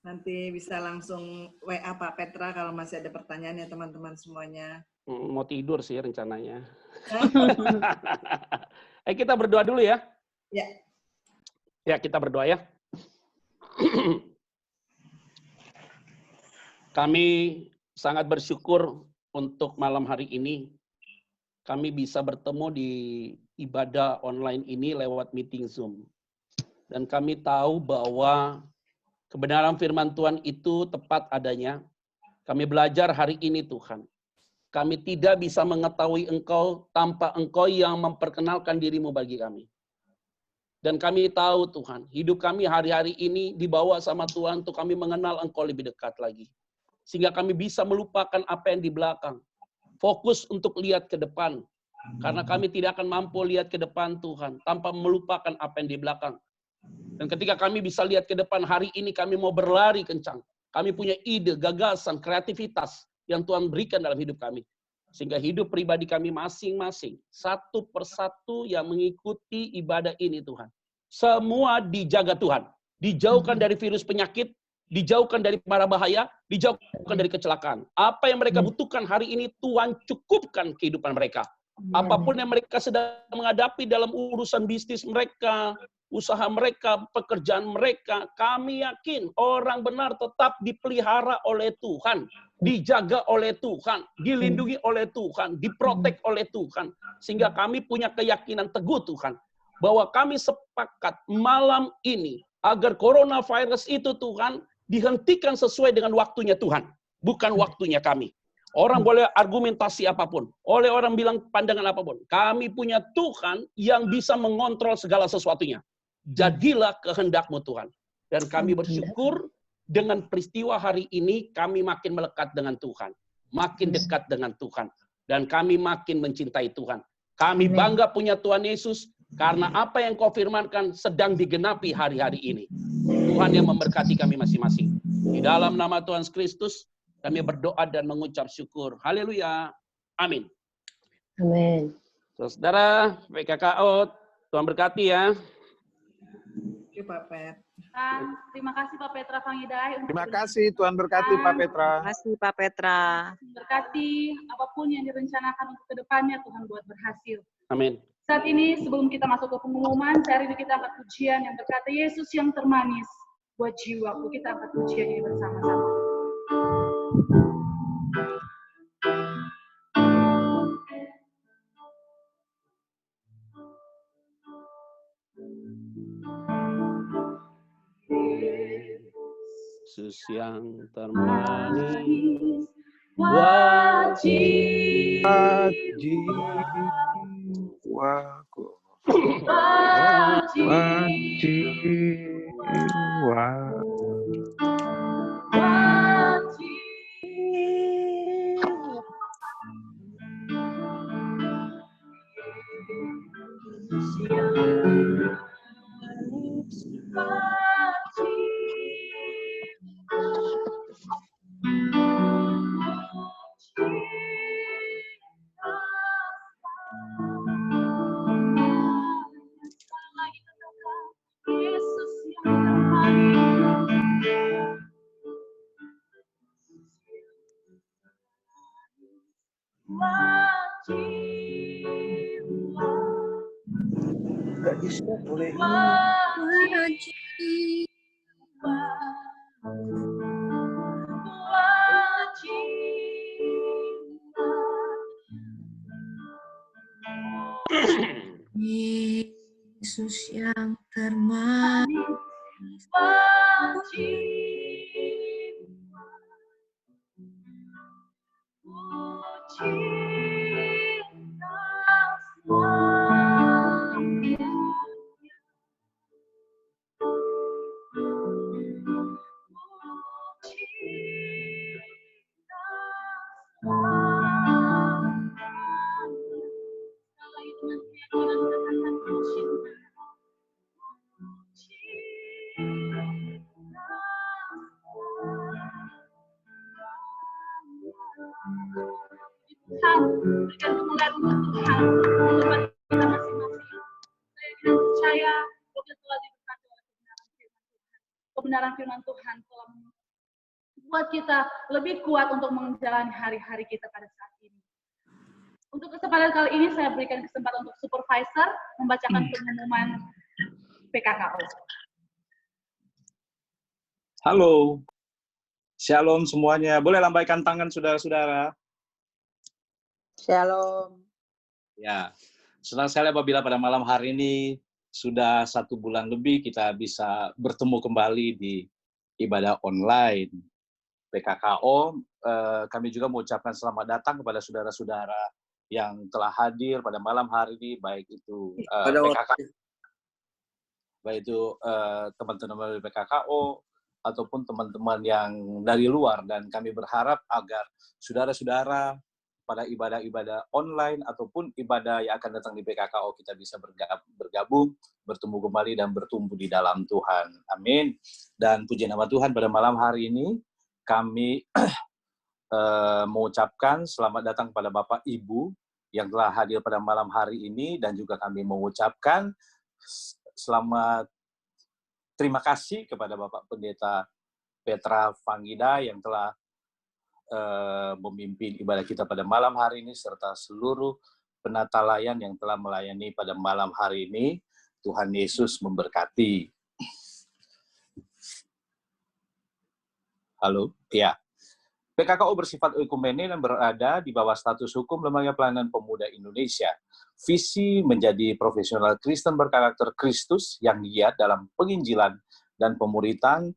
Nanti bisa langsung WA Pak Petra kalau masih ada pertanyaan ya teman-teman semuanya. Mau tidur sih rencananya. Kita berdoa dulu ya. Ya. Ya, kita berdoa ya. Kami sangat bersyukur untuk malam hari ini. Kami bisa bertemu di ibadah online ini lewat meeting Zoom. Dan kami tahu bahwa kebenaran firman Tuhan itu tepat adanya. Kami belajar hari ini Tuhan. Kami tidak bisa mengetahui Engkau tanpa Engkau yang memperkenalkan dirimu bagi kami. Dan kami tahu Tuhan, hidup kami hari-hari ini dibawa sama Tuhan untuk kami mengenal Engkau lebih dekat lagi. Sehingga kami bisa melupakan apa yang di belakang. Fokus untuk lihat ke depan. Karena kami tidak akan mampu lihat ke depan Tuhan tanpa melupakan apa yang di belakang. Dan ketika kami bisa lihat ke depan hari ini, kami mau berlari kencang. Kami punya ide, gagasan, kreativitas yang Tuhan berikan dalam hidup kami. Sehingga hidup pribadi kami masing-masing, satu persatu yang mengikuti ibadah ini Tuhan. Semua dijaga Tuhan. Dijauhkan dari virus penyakit, dijauhkan dari mara bahaya, dijauhkan dari kecelakaan. Apa yang mereka butuhkan hari ini, Tuhan cukupkan kehidupan mereka. Apapun yang mereka sedang menghadapi dalam urusan bisnis mereka, usaha mereka, pekerjaan mereka, kami yakin orang benar tetap dipelihara oleh Tuhan, dijaga oleh Tuhan, dilindungi oleh Tuhan, diprotek oleh Tuhan. Sehingga kami punya keyakinan teguh Tuhan, bahwa kami sepakat malam ini agar coronavirus itu Tuhan dihentikan sesuai dengan waktunya Tuhan, bukan waktunya kami. Orang boleh argumentasi apapun, oleh orang bilang pandangan apapun. Kami punya Tuhan yang bisa mengontrol segala sesuatunya. Jadilah kehendak-Mu Tuhan. Dan kami bersyukur dengan peristiwa hari ini kami makin melekat dengan Tuhan. Makin dekat dengan Tuhan. Dan kami makin mencintai Tuhan. Kami bangga punya Tuhan Yesus karena apa yang Kau firmankan sedang digenapi hari-hari ini. Tuhan yang memberkati kami masing-masing. Di dalam nama Tuhan Kristus, kami berdoa dan mengucap syukur. Haleluya. Amin. Amin. Saudara, PKKO, Tuhan berkati ya. Thank you, Pak Pet. Terima kasih Pak Petra Pangidai. Terima kasih, Tuhan berkati Pak Petra. Terima kasih Pak Petra. Berkati apapun yang direncanakan untuk kedepannya Tuhan buat berhasil. Amin. Saat ini sebelum kita masuk ke pengumuman, hari ini kita angkat pujian yang berkata Yesus yang termanis buat jiwaku. Kita angkat pujian ini bersama-sama. Yesus yang termanis, Wajiwaku, Yesus yang termanis. Yesus yang termanis, Tuhan, berikan kemuliaan untuk Tuhan, untuk kita masing-masing. Saya tidak percaya bahwa kita telah diberkati oleh kebenaran firman Tuhan telah membuat kita lebih kuat untuk menjalani hari-hari kita pada saat ini. Untuk kesempatan kali ini saya berikan kesempatan untuk supervisor membacakan pengumuman PKKO. Halo, shalom semuanya. Boleh lambaikan tangan saudara-saudara? Shalom. Ya, senang sekali apabila pada malam hari ini sudah 1 bulan lebih kita bisa bertemu kembali di ibadah online PKKO. Kami juga mengucapkan selamat datang kepada saudara-saudara yang telah hadir pada malam hari ini, baik itu PKKO, baik itu teman-teman dari PKKO ataupun teman-teman yang dari luar, dan kami berharap agar saudara-saudara pada ibadah-ibadah online ataupun ibadah yang akan datang di PKKO kita bisa bergabung, bertemu kembali dan bertumbuh di dalam Tuhan. Amin. Dan puji nama Tuhan, pada malam hari ini kami mengucapkan selamat datang kepada Bapak Ibu yang telah hadir pada malam hari ini, dan juga kami mengucapkan selamat terima kasih kepada Bapak Pendeta Petra Fangida yang telah memimpin ibadah kita pada malam hari ini, serta seluruh penata layan yang telah melayani pada malam hari ini. Tuhan Yesus memberkati. Halo, ya. PKKO bersifat ekumene dan berada di bawah status hukum Lembaga Pelayanan Pemuda Indonesia. Visi menjadi profesional Kristen berkarakter Kristus yang giat dalam penginjilan dan pemuritan,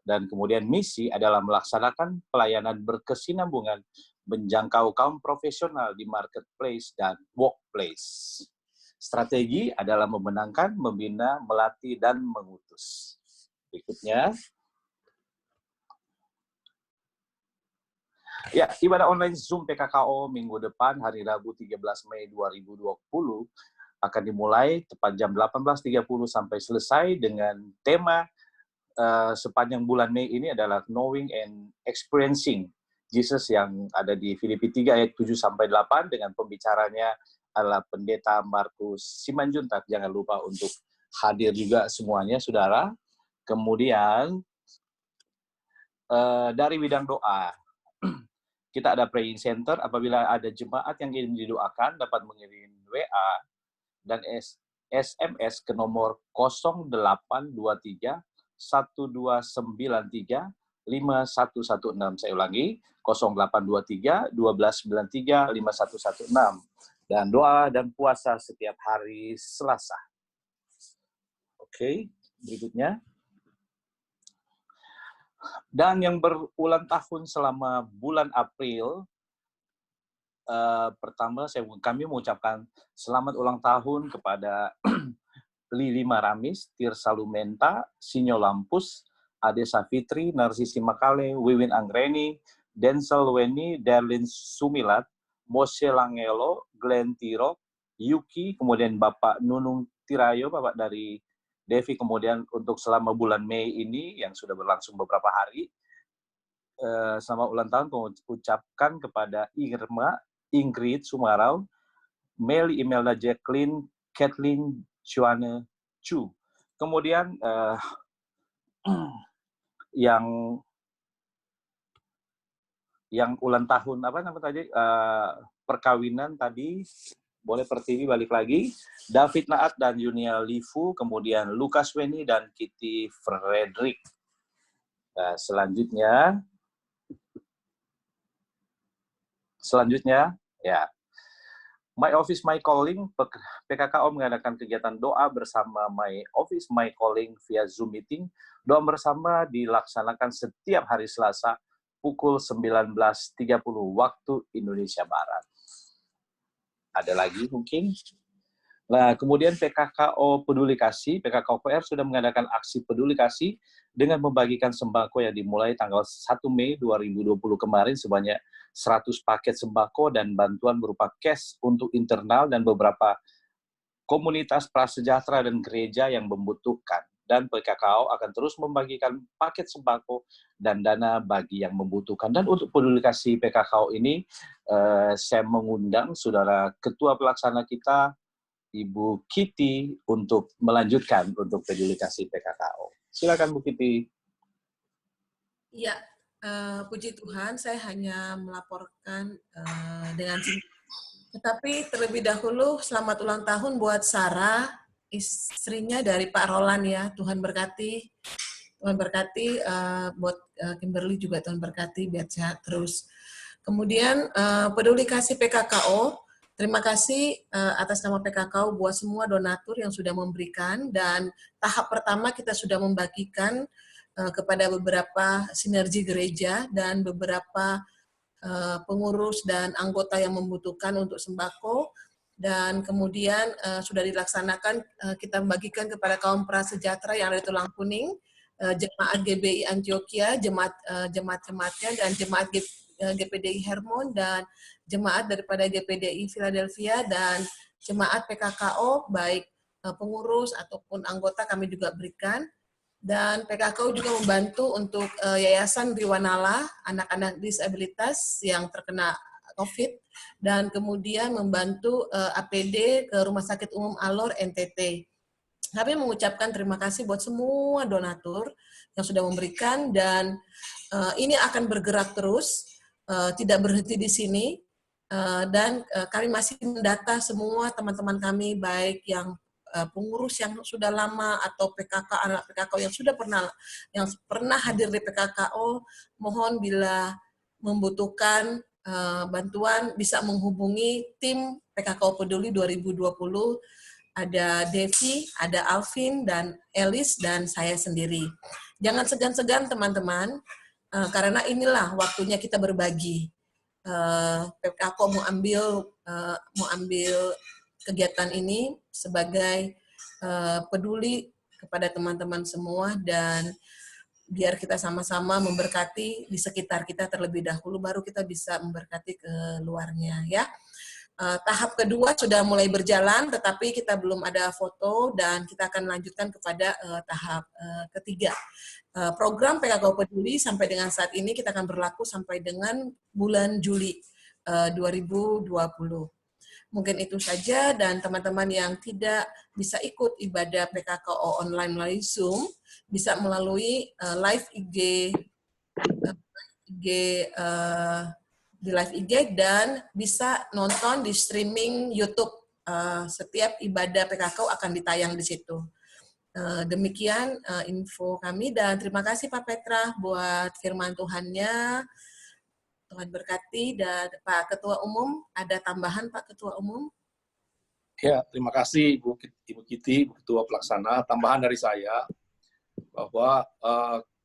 dan kemudian misi adalah melaksanakan pelayanan berkesinambungan, menjangkau kaum profesional di marketplace dan workplace. Strategi adalah memenangkan, membina, melatih, dan mengutus. Berikutnya. Ya, ibadah online Zoom PKKO minggu depan, hari Rabu 13 Mei 2020, akan dimulai tepat jam 18.30 sampai selesai dengan tema sepanjang bulan Mei ini adalah Knowing and Experiencing Jesus, yang ada di Filipi 3 ayat 7-8, dengan pembicaranya adalah Pendeta Markus Simanjuntak. Jangan lupa untuk hadir juga semuanya, saudara. Kemudian dari bidang doa, kita ada praying center. Apabila ada jemaat yang ingin didoakan, dapat mengirim WA dan SMS ke nomor 0823 1293 5116. Saya ulangi, 0823 1293 5116. Dan doa dan puasa setiap hari Selasa. Oke, berikutnya. Dan yang berulang tahun selama bulan April, pertama kami mengucapkan selamat ulang tahun kepada Lili Maramis, Tirsa Lumenta, Sinyo Lampus, Ade Safitri, Narsisi Makale, Wiwin Anggreni, Denzel Weni, Derlin Sumilat, Moshe Langelo, Glenn Tiro, Yuki, kemudian Bapak Nunung Tirayo, Bapak dari Devi, kemudian untuk selama bulan Mei ini yang sudah berlangsung beberapa hari, selamat ulang tahun ucapkan kepada Irma, Ingrid Sumarau, Meli Imelda Jacqueline, Kathleen Chuane Chu. Kemudian yang ulang tahun apa namanya tadi, perkawinan tadi, boleh Pertiwi balik lagi, David Naat dan Yunia Lifu, kemudian Lukas Weni dan Kitty Frederick. Selanjutnya ya, My Office My Calling, PKKO mengadakan kegiatan doa bersama My Office My Calling via Zoom meeting. Doa bersama dilaksanakan setiap hari Selasa pukul 19.30 waktu Indonesia Barat. Ada lagi mungkin? Nah, kemudian PKKO Peduli Kasih, PKKO PR sudah mengadakan aksi Peduli Kasih dengan membagikan sembako yang dimulai tanggal 1 Mei 2020 kemarin sebanyak 100 paket sembako dan bantuan berupa cash untuk internal dan beberapa komunitas prasejahtera dan gereja yang membutuhkan. Dan PKKO akan terus membagikan paket sembako dan dana bagi yang membutuhkan. Dan untuk Peduli Kasih PKKO ini, saya mengundang Saudara Ketua Pelaksana kita, Ibu Kitty, untuk melanjutkan untuk Peduli Kasih PKKO. Silakan Bu Kitty. Iya, puji Tuhan, saya hanya melaporkan dengan singkat. Tetapi terlebih dahulu, selamat ulang tahun buat Sarah, istrinya dari Pak Roland ya. Tuhan berkati. Tuhan berkati, buat Kimberly juga Tuhan berkati, biar sehat terus. Kemudian Peduli Kasih PKKO, terima kasih atas nama PKKO buat semua donatur yang sudah memberikan, dan tahap pertama kita sudah membagikan kepada beberapa sinergi gereja dan beberapa pengurus dan anggota yang membutuhkan untuk sembako, dan kemudian sudah dilaksanakan kita membagikan kepada kaum prasejahtera yang ada di Tulang Kuning, jemaat GBI Antioquia, jemaat-jemaatnya, dan jemaat GPDI Hermon, dan jemaat daripada GPDI Philadelphia, dan jemaat PKKO, baik pengurus ataupun anggota kami juga berikan. Dan PKKO juga membantu untuk Yayasan Riwanala, anak-anak disabilitas yang terkena COVID, dan kemudian membantu APD ke Rumah Sakit Umum Alor NTT. Kami mengucapkan terima kasih buat semua donatur yang sudah memberikan, dan ini akan bergerak terus, tidak berhenti di sini, dan kami masih mendata semua teman-teman kami, baik yang pengurus yang sudah lama atau PKK, anak PKK yang pernah hadir di PKKO. Mohon bila membutuhkan bantuan bisa menghubungi tim PKKO Peduli 2020. Ada Devi, ada Alvin, dan Elis, dan saya sendiri. Jangan segan-segan teman-teman, karena inilah waktunya kita berbagi. PKKO mau ambil kegiatan ini sebagai peduli kepada teman-teman semua, dan biar kita sama-sama memberkati di sekitar kita terlebih dahulu, baru kita bisa memberkati ke luarnya ya. Tahap kedua sudah mulai berjalan, tetapi kita belum ada foto, dan kita akan lanjutkan kepada tahap ketiga. Program PKKO Peduli sampai dengan saat ini kita akan berlaku sampai dengan bulan Juli 2020. Mungkin itu saja, dan teman-teman yang tidak bisa ikut ibadah PKKO online melalui Zoom, bisa melalui live IG di live IG, dan bisa nonton di streaming YouTube. Setiap ibadah PKKO akan ditayang di situ. Demikian info kami, dan terima kasih Pak Petra buat firman Tuhannya. Tuhan berkati. Dan Pak Ketua Umum, ada tambahan Pak Ketua Umum? Ya, terima kasih Ibu Kitty, Ibu Ketua Pelaksana. Tambahan dari saya, bahwa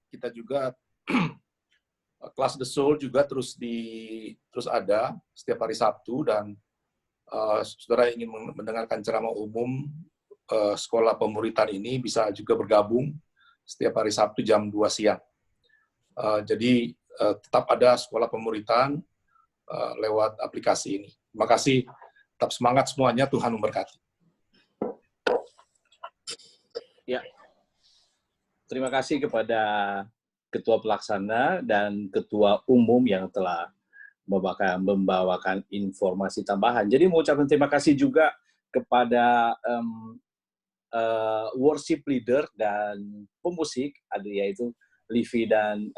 kita juga kelas The Soul juga terus ada setiap hari Sabtu, dan saudara ingin mendengarkan ceramah umum sekolah pemuritan ini bisa juga bergabung setiap hari Sabtu jam 2 siang. Jadi tetap ada sekolah pemuritan lewat aplikasi ini. Terima kasih, tetap semangat semuanya, Tuhan memberkati. Ya, terima kasih kepada Ketua Pelaksana dan Ketua Umum yang telah membawakan informasi tambahan. Jadi mengucapkan terima kasih juga kepada worship leader dan pemusik, yaitu Livi dan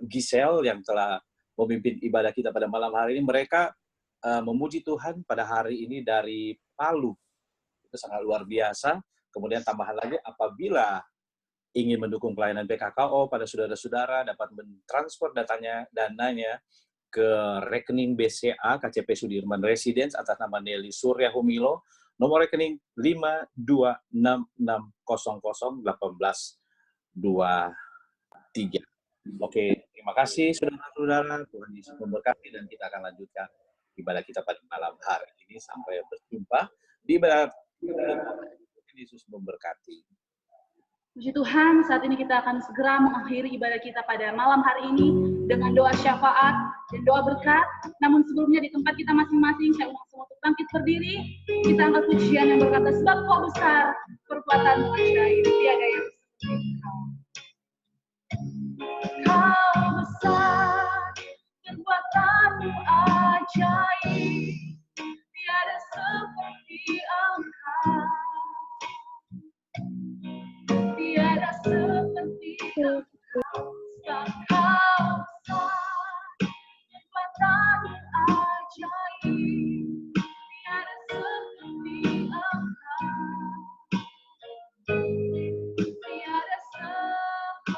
Giselle yang telah memimpin ibadah kita pada malam hari ini. Mereka memuji Tuhan pada hari ini dari Palu. Itu sangat luar biasa. Kemudian tambahan lagi, apabila ingin mendukung pelayanan PKKO, pada saudara-saudara dapat mentransfer dananya ke rekening BCA KCP Sudirman Residence atas nama Nelly Surya Humilo, nomor rekening 5266001823. Oke, terima kasih saudara-saudara. Tuhan Yesus memberkati, dan kita akan lanjutkan ibadah kita pada malam hari ini sampai berjumpa di ibadah. Tuhan Yesus memberkati. Puji Tuhan, saat ini kita akan segera mengakhiri ibadah kita pada malam hari ini dengan doa syafaat dan doa berkat. Namun sebelumnya di tempat kita masing-masing, saya undang semua untuk bangkit berdiri. Kita angkat pujian yang berkata, sebab Kau besar, perbuatanmu ajaib, tiada yang seperti Kau. Kau besar, perbuatanmu ajaib, tiada seperti Engkau. Tiada seperti Engkau, sebab Kau besar, perbuatanmu ajaib, tiada seperti Engkau. Tiada seperti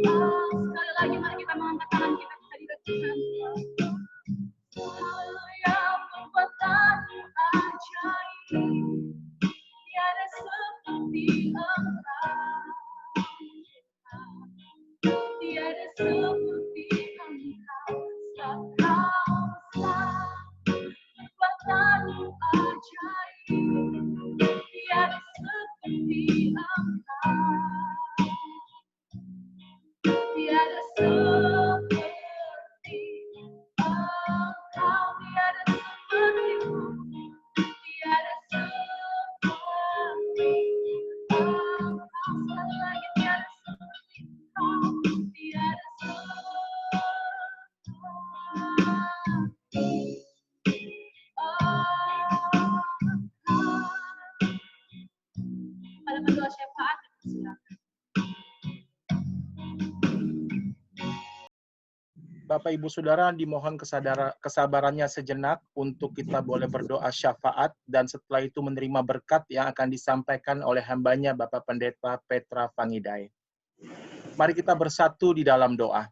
Engkau. Sekali lagi mari kita mengangkat tangan kita ke hadirat Tuhan. Yang perbuatanmu ajaib, tiada seperti Engkau, tiada seperti Engkau, sebab Kau besar, perbuatanmu ajaib, tiada seperti Engkau, tiada seperti Engkau, tiada seperti-Mu, tiada seperti Engkau, sekali lagi tiada seperti Engkau, tiada seperti Engkau. Pada berdoa syafaat, silakan. Bapak Ibu Saudara, dimohon kesabarannya sejenak untuk kita boleh berdoa syafaat, dan setelah itu menerima berkat yang akan disampaikan oleh hambanya Bapak Pendeta Petra Fangidae. Mari kita bersatu di dalam doa.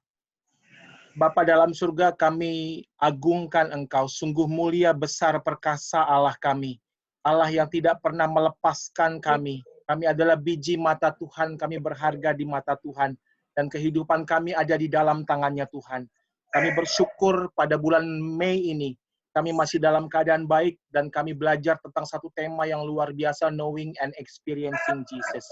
Bapa dalam surga, kami agungkan Engkau, sungguh mulia, besar, perkasa Allah kami. Allah yang tidak pernah melepaskan kami. Kami adalah biji mata Tuhan, kami berharga di mata Tuhan, dan kehidupan kami ada di dalam tangannya Tuhan. Kami bersyukur pada bulan Mei ini, kami masih dalam keadaan baik, dan kami belajar tentang satu tema yang luar biasa, knowing and experiencing Jesus.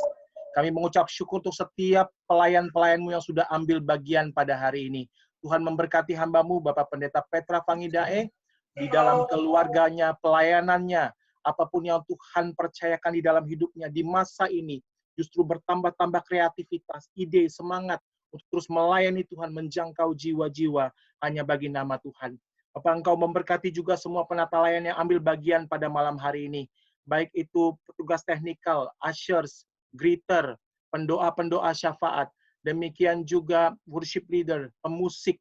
Kami mengucap syukur untuk setiap pelayan-pelayan-Mu yang sudah ambil bagian pada hari ini. Tuhan memberkati hamba-Mu, Bapak Pendeta Petra Fangidae, di dalam keluarganya, pelayanannya, apapun yang Tuhan percayakan di dalam hidupnya di masa ini, justru bertambah-tambah kreativitas, ide, semangat, untuk terus melayani Tuhan, menjangkau jiwa-jiwa hanya bagi nama Tuhan. Bapak, Engkau memberkati juga semua penata layan yang ambil bagian pada malam hari ini. Baik itu petugas teknikal, ushers, greeter, pendoa-pendoa syafaat, demikian juga worship leader, pemusik,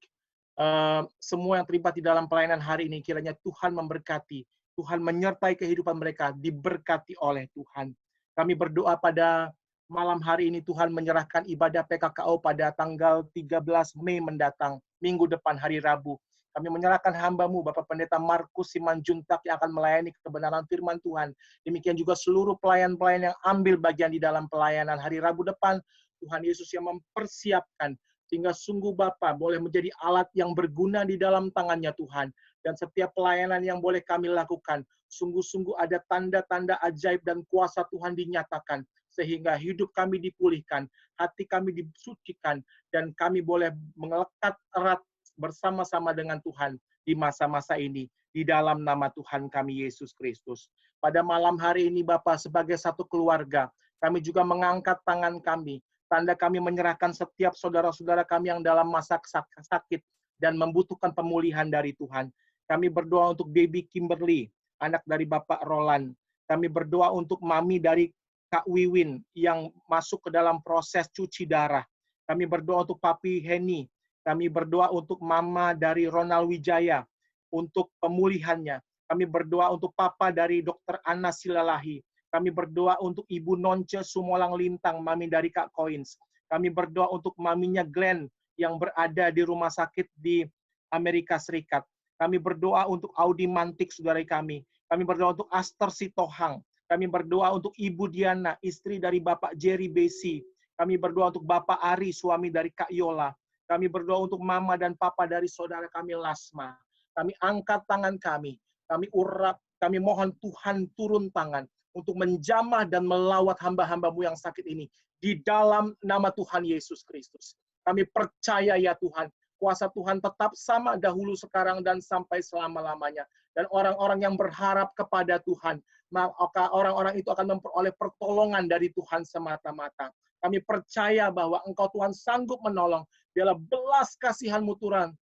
semua yang terlibat di dalam pelayanan hari ini. Kiranya Tuhan memberkati, Tuhan menyertai kehidupan mereka, diberkati oleh Tuhan. Kami berdoa pada malam hari ini Tuhan menyerahkan ibadah PKKO pada tanggal 13 Mei mendatang, minggu depan hari Rabu. Kami menyerahkan hamba-Mu, Bapak Pendeta Markus Simanjuntak yang akan melayani kebenaran firman Tuhan. Demikian juga seluruh pelayan-pelayan yang ambil bagian di dalam pelayanan hari Rabu depan. Tuhan Yesus yang mempersiapkan, sehingga sungguh Bapa boleh menjadi alat yang berguna di dalam tangannya Tuhan. Dan setiap pelayanan yang boleh kami lakukan, sungguh-sungguh ada tanda-tanda ajaib dan kuasa Tuhan dinyatakan, sehingga hidup kami dipulihkan, hati kami disucikan, dan kami boleh melekat erat bersama-sama dengan Tuhan di masa-masa ini, di dalam nama Tuhan kami Yesus Kristus. Pada malam hari ini Bapa, sebagai satu keluarga, kami juga mengangkat tangan kami, tanda kami menyerahkan setiap saudara-saudara kami yang dalam masa sakit dan membutuhkan pemulihan dari Tuhan. Kami berdoa untuk baby Kimberly, anak dari Bapak Roland. Kami berdoa untuk mami dari Kak Wiwin yang masuk ke dalam proses cuci darah. Kami berdoa untuk Papi Henny. Kami berdoa untuk mama dari Ronald Wijaya untuk pemulihannya. Kami berdoa untuk papa dari Dr. Anna Silalahi. Kami berdoa untuk Ibu Nonce Sumolang Lintang, mami dari Kak Coins. Kami berdoa untuk maminya Glenn yang berada di rumah sakit di Amerika Serikat. Kami berdoa untuk Audi Mantik, saudara kami. Kami berdoa untuk Aster Sitohang. Kami berdoa untuk Ibu Diana, istri dari Bapak Jerry Besi. Kami berdoa untuk Bapak Ari, suami dari Kak Yola. Kami berdoa untuk mama dan papa dari saudara kami Lasma. Kami angkat tangan kami. Kami urap, kami mohon Tuhan turun tangan untuk menjamah dan melawat hamba-hamba-Mu yang sakit ini. Di dalam nama Tuhan Yesus Kristus. Kami percaya ya Tuhan, kuasa Tuhan tetap sama dahulu, sekarang, dan sampai selama-lamanya. Dan orang-orang yang berharap kepada Tuhan, maka orang-orang itu akan memperoleh pertolongan dari Tuhan semata-mata. Kami percaya bahwa Engkau Tuhan sanggup menolong. Biarlah belas kasihan-Mu Tuhan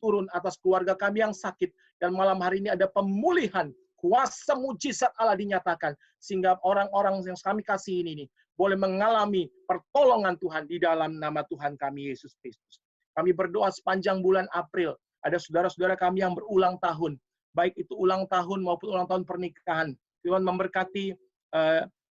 turun atas keluarga kami yang sakit. Dan malam hari ini ada pemulihan. Kuasa mujizat Allah dinyatakan. Sehingga orang-orang yang kami kasih ini boleh mengalami pertolongan Tuhan di dalam nama Tuhan kami Yesus Kristus. Kami berdoa sepanjang bulan April. Ada saudara-saudara kami yang berulang tahun. Baik itu ulang tahun maupun ulang tahun pernikahan. Tuhan memberkati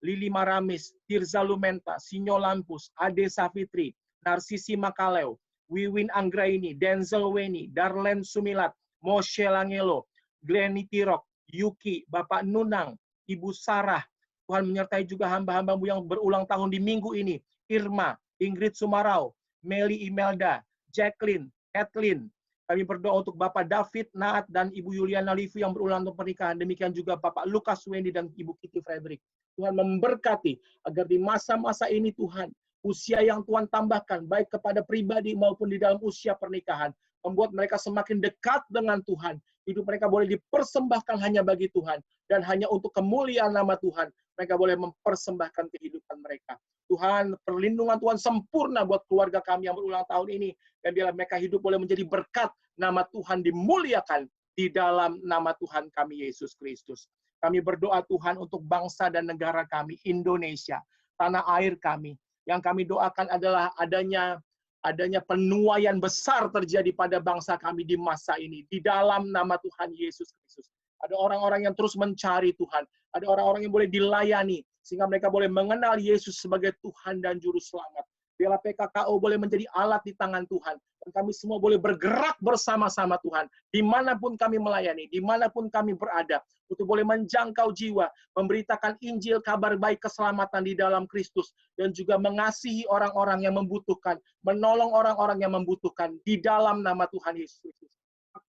Lili Maramis, Tirza Lumenta, Sinyo Lampus, Ade Safitri, Narsisi Makaleo, Wiwin Anggraini, Denzel Weni, Darlen Sumilat, Moshe Langelo, Glenny Tirok, Yuki, Bapak Nunang, Ibu Sarah. Tuhan menyertai juga hamba-hamba-Mu yang berulang tahun di minggu ini. Irma, Ingrid Sumarau, Meli Imelda, Jacqueline, Kathleen. Kami berdoa untuk Bapak David, Naat, dan Ibu Yuliana Livi yang berulang tahun pernikahan. Demikian juga Bapak Lukas Wendy dan Ibu Kitty Frederick. Tuhan memberkati agar di masa-masa ini Tuhan, usia yang Tuhan tambahkan, baik kepada pribadi maupun di dalam usia pernikahan, membuat mereka semakin dekat dengan Tuhan. Hidup mereka boleh dipersembahkan hanya bagi Tuhan. Dan hanya untuk kemuliaan nama Tuhan, mereka boleh mempersembahkan kehidupan mereka. Tuhan, perlindungan Tuhan sempurna buat keluarga kami yang berulang tahun ini. Dan biarlah mereka hidup boleh menjadi berkat, nama Tuhan dimuliakan di dalam nama Tuhan kami Yesus Kristus. Kami berdoa Tuhan untuk bangsa dan negara kami, Indonesia, tanah air kami. Yang kami doakan adalah adanya penuaian besar terjadi pada bangsa kami di masa ini. Di dalam nama Tuhan Yesus Kristus. Ada orang-orang yang terus mencari Tuhan. Ada orang-orang yang boleh dilayani. Sehingga mereka boleh mengenal Yesus sebagai Tuhan dan Juru Selamat. Biarlah PKKO boleh menjadi alat di tangan Tuhan. Dan kami semua boleh bergerak bersama-sama Tuhan. Dimanapun kami melayani, dimanapun kami berada. Untuk boleh menjangkau jiwa, memberitakan Injil, kabar baik keselamatan di dalam Kristus. Dan juga mengasihi orang-orang yang membutuhkan. Menolong orang-orang yang membutuhkan. Di dalam nama Tuhan Yesus Kristus.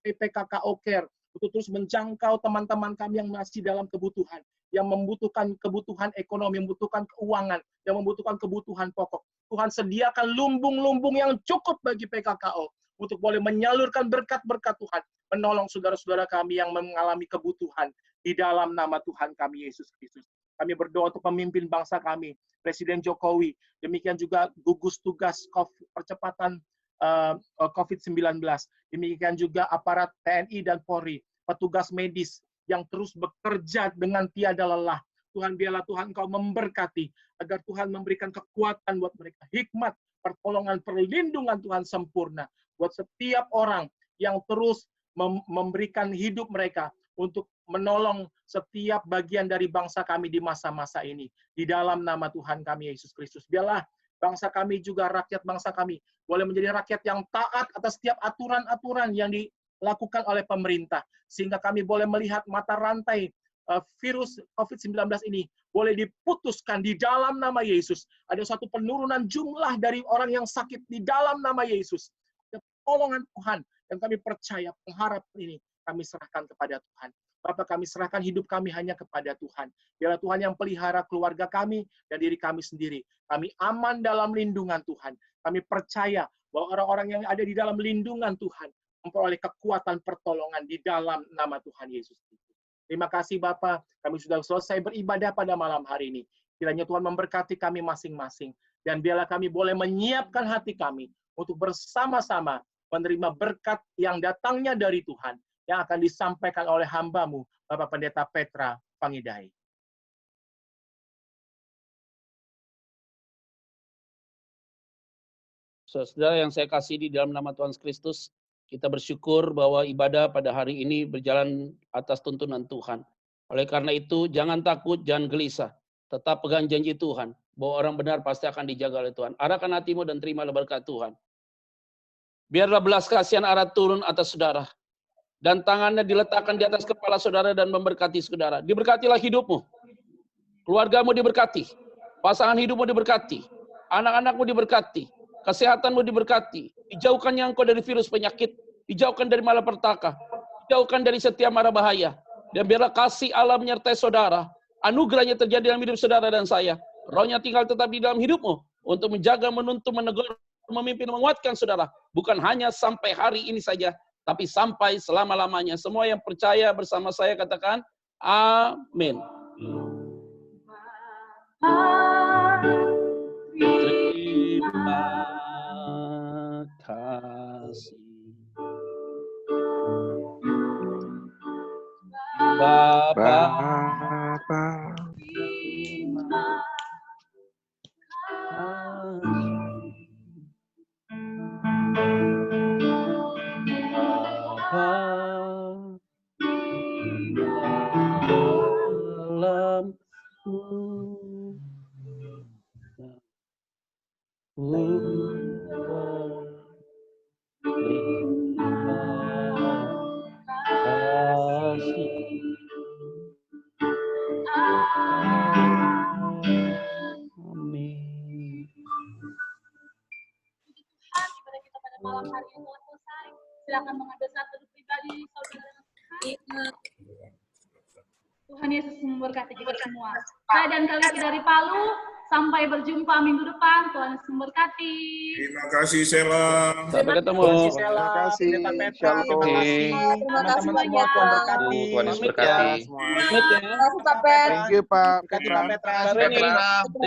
PKKO Care. Untuk terus menjangkau teman-teman kami yang masih dalam kebutuhan. Yang membutuhkan kebutuhan ekonomi, membutuhkan keuangan, yang membutuhkan kebutuhan pokok. Tuhan sediakan lumbung-lumbung yang cukup bagi PKKO untuk boleh menyalurkan berkat-berkat Tuhan, menolong saudara-saudara kami yang mengalami kebutuhan di dalam nama Tuhan kami Yesus Kristus. Kami berdoa untuk pemimpin bangsa kami, Presiden Jokowi, demikian juga gugus tugas percepatan COVID-19, demikian juga aparat TNI dan Polri, petugas medis, yang terus bekerja dengan tiada lelah. Tuhan, biarlah Tuhan Engkau memberkati, agar Tuhan memberikan kekuatan buat mereka, hikmat, pertolongan, perlindungan Tuhan sempurna, buat setiap orang yang terus memberikan hidup mereka untuk menolong setiap bagian dari bangsa kami di masa-masa ini. Di dalam nama Tuhan kami Yesus Kristus. Biarlah bangsa kami juga, rakyat bangsa kami, boleh menjadi rakyat yang taat atas setiap aturan-aturan yang lakukan oleh pemerintah. Sehingga kami boleh melihat mata rantai virus COVID-19 ini boleh diputuskan di dalam nama Yesus. Ada suatu penurunan jumlah dari orang yang sakit di dalam nama Yesus. Pertolongan Tuhan. Dan kami percaya pengharapan ini kami serahkan kepada Tuhan. Bapak, kami serahkan hidup kami hanya kepada Tuhan. Biarlah Tuhan yang pelihara keluarga kami dan diri kami sendiri. Kami aman dalam lindungan Tuhan. Kami percaya bahwa orang-orang yang ada di dalam lindungan Tuhan memperoleh kekuatan pertolongan di dalam nama Tuhan Yesus. Terima kasih Bapak, kami sudah selesai beribadah pada malam hari ini. Kiranya Tuhan memberkati kami masing-masing. Dan biarlah kami boleh menyiapkan hati kami untuk bersama-sama menerima berkat yang datangnya dari Tuhan, yang akan disampaikan oleh hamba-Mu, Bapak Pendeta Petra Pangidai. Saudara yang saya kasih di dalam nama Tuhan Kristus, kita bersyukur bahwa ibadah pada hari ini berjalan atas tuntunan Tuhan. Oleh karena itu, jangan takut, jangan gelisah. Tetap pegang janji Tuhan, bahwa orang benar pasti akan dijaga oleh Tuhan. Arahkan hatimu dan terimalah berkat Tuhan. Biarlah belas kasihan Allah turun atas saudara. Dan tangannya diletakkan di atas kepala saudara dan memberkati saudara. Diberkatilah hidupmu. Keluargamu diberkati. Pasangan hidupmu diberkati. Anak-anakmu diberkati. Kesehatanmu diberkati, dijauhkannya engkau dari virus penyakit, dijauhkan dari malapetaka, dijauhkan dari setiap mara bahaya. Dan biarlah kasih Allah menyertai saudara, anugerahnya terjadi dalam hidup saudara dan saya. Rohnya tinggal tetap di dalam hidupmu, untuk menjaga, menuntun, menegur, memimpin, menguatkan saudara. Bukan hanya sampai hari ini saja, tapi sampai selama-lamanya. Semua yang percaya bersama saya katakan, amin. Terima kasih Bapa, terima malam hari ini telah selesai. Silakan mengambil satu pribadi saudara. Tuhan Yesus memberkati kita semua. Saya dan kalian dari Palu, sampai berjumpa minggu depan. Tuhan Yesus memberkati. Terima kasih, Sela. Sampai ketemu. Terima kasih, teman-teman semua. Tuhan berkati. Tuhan Yesus berkati. Thank you Pak Petra. Thank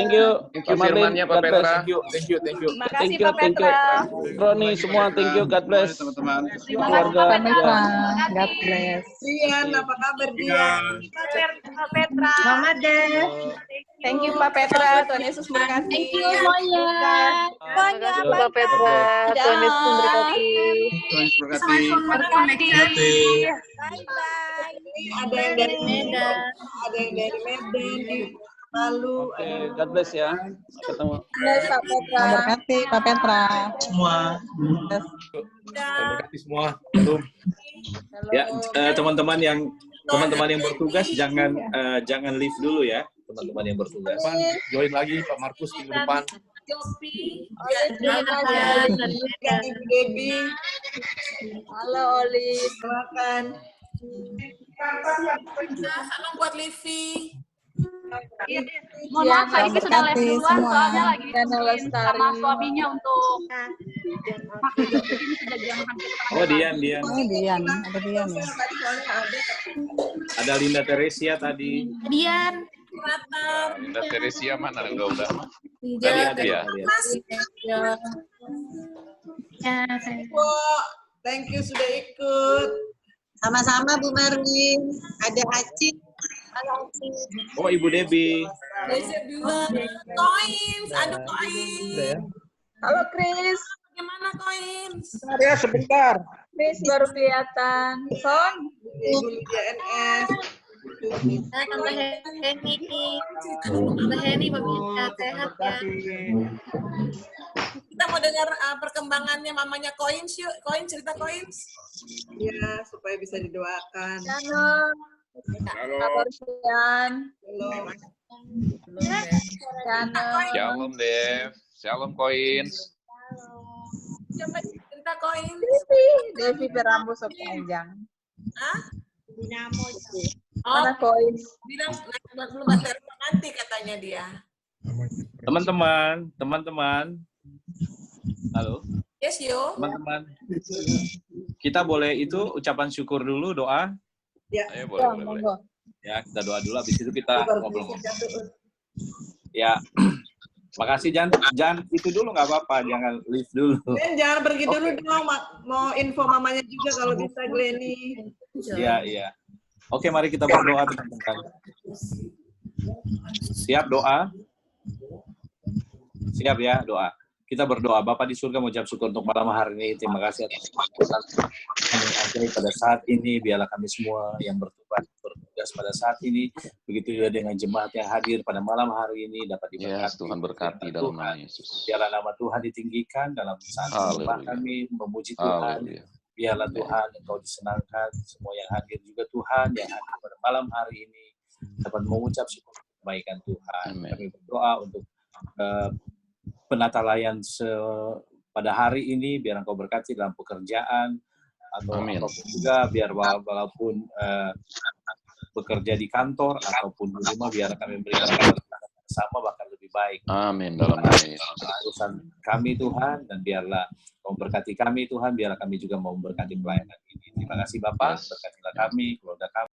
you. Thank you firmannya Pak Petra. Thank you. Terima kasih Thank you, Pak Petra. Roni semua, thank you, God bless. Teman-teman. Keluarga. God bless. Dian, apa kabar Dian? Pak Petra. Mama Deh. Thank you Pak Petra. Tuhan Yesus berkati. Thank you semuanya. Semuanya Pak Petra. Tuhan Yesus memberkati. Tuhan Yesus berkati. Berkati. Ada yang dari Medan, ada yang dari Medan, di Palu. Oke, God bless ya. Ketemu. Bless Pak Petra. Berkati Pak Petra. Semua. Terima kasih semua. Ya, teman-teman yang bertugas jangan leave dulu ya, teman-teman yang bertugas. Join lagi Pak Markus minggu depan. Jopi. Ibu Debi. Halo Oli. Silakan. Salam buat Livi. Mohon maaf, Kak Ivi sudah live duluan, semua. soalnya lagi Dan disuruhin Lestari. sama suaminya untuk makan. Ini sudah jam hampir setengah. Oh, Dian. Oh, Dian. Ada Dian ya. Ada Linda Teresia tadi. Dian. Linda Teresia mana? Udah. Tadi ada ya. Ya, saya. Bu, thank you sudah ikut. Sama-sama Bu Marlin. Ada Acik. Oh, Ibu Debi. Coins, ada coins. Halo Chris. Gimana coins? Ya, sebentar. Chris baru kelihatan. Son. Ibu Lydia NS. Tante Heni pemirsa sehat ya. Kita mau dengar perkembangannya mamanya coins yuk. Coins, cerita coins. Ya, supaya bisa didoakan. Shalom. Kabar siang. Belum. Shalom Dev, Shalom Coins. Coba cerita koin. Devi berambut sepanjang. Hah? Mana koin? Bilang belum ada nanti katanya dia. Teman-teman. Halo. Yes, yo. Teman-teman. Kita boleh itu ucapan syukur dulu, doa. Ya. Ayo, boleh. Ya, kita doa dulu, habis itu kita ngobrol-ngobrol. Ya, makasih Jan itu dulu nggak apa-apa, jangan leave dulu. Jangan pergi dulu dong, mau info mamanya juga kalau bisa, Glenny. Iya. Oke, mari kita berdoa teman-teman. Siap doa? Siap ya doa. Kita berdoa. Bapak di surga mengucap syukur untuk malam hari ini. Terima kasih atas kesempatan kami pada saat ini. Biarlah kami semua yang bertugas pada saat ini, begitu juga dengan jemaat yang hadir pada malam hari ini dapat diberkati. Tuhan berkati dalam nama Yesus. Biarlah nama Tuhan ditinggikan dalam saat jemaat kami memuji Tuhan. Biarlah Tuhan Engkau disenangkan. Semua yang hadir juga Tuhan yang hadir pada malam hari ini dapat mengucap syukur kebaikan Tuhan. Kami berdoa untuk penata layan pada hari ini, biar Engkau berkati dalam pekerjaan, atau apapun juga, biar walaupun bekerja di kantor, ataupun di rumah, biar kami memberikan sama bahkan lebih baik. Amin. Dalam nama Yesus. Urusan kami Tuhan, dan biarlah Kau memberkati kami Tuhan, biarlah kami juga mau memberkati pelayanan ini. Terima kasih Bapak, berkatilah kami, keluarga kami.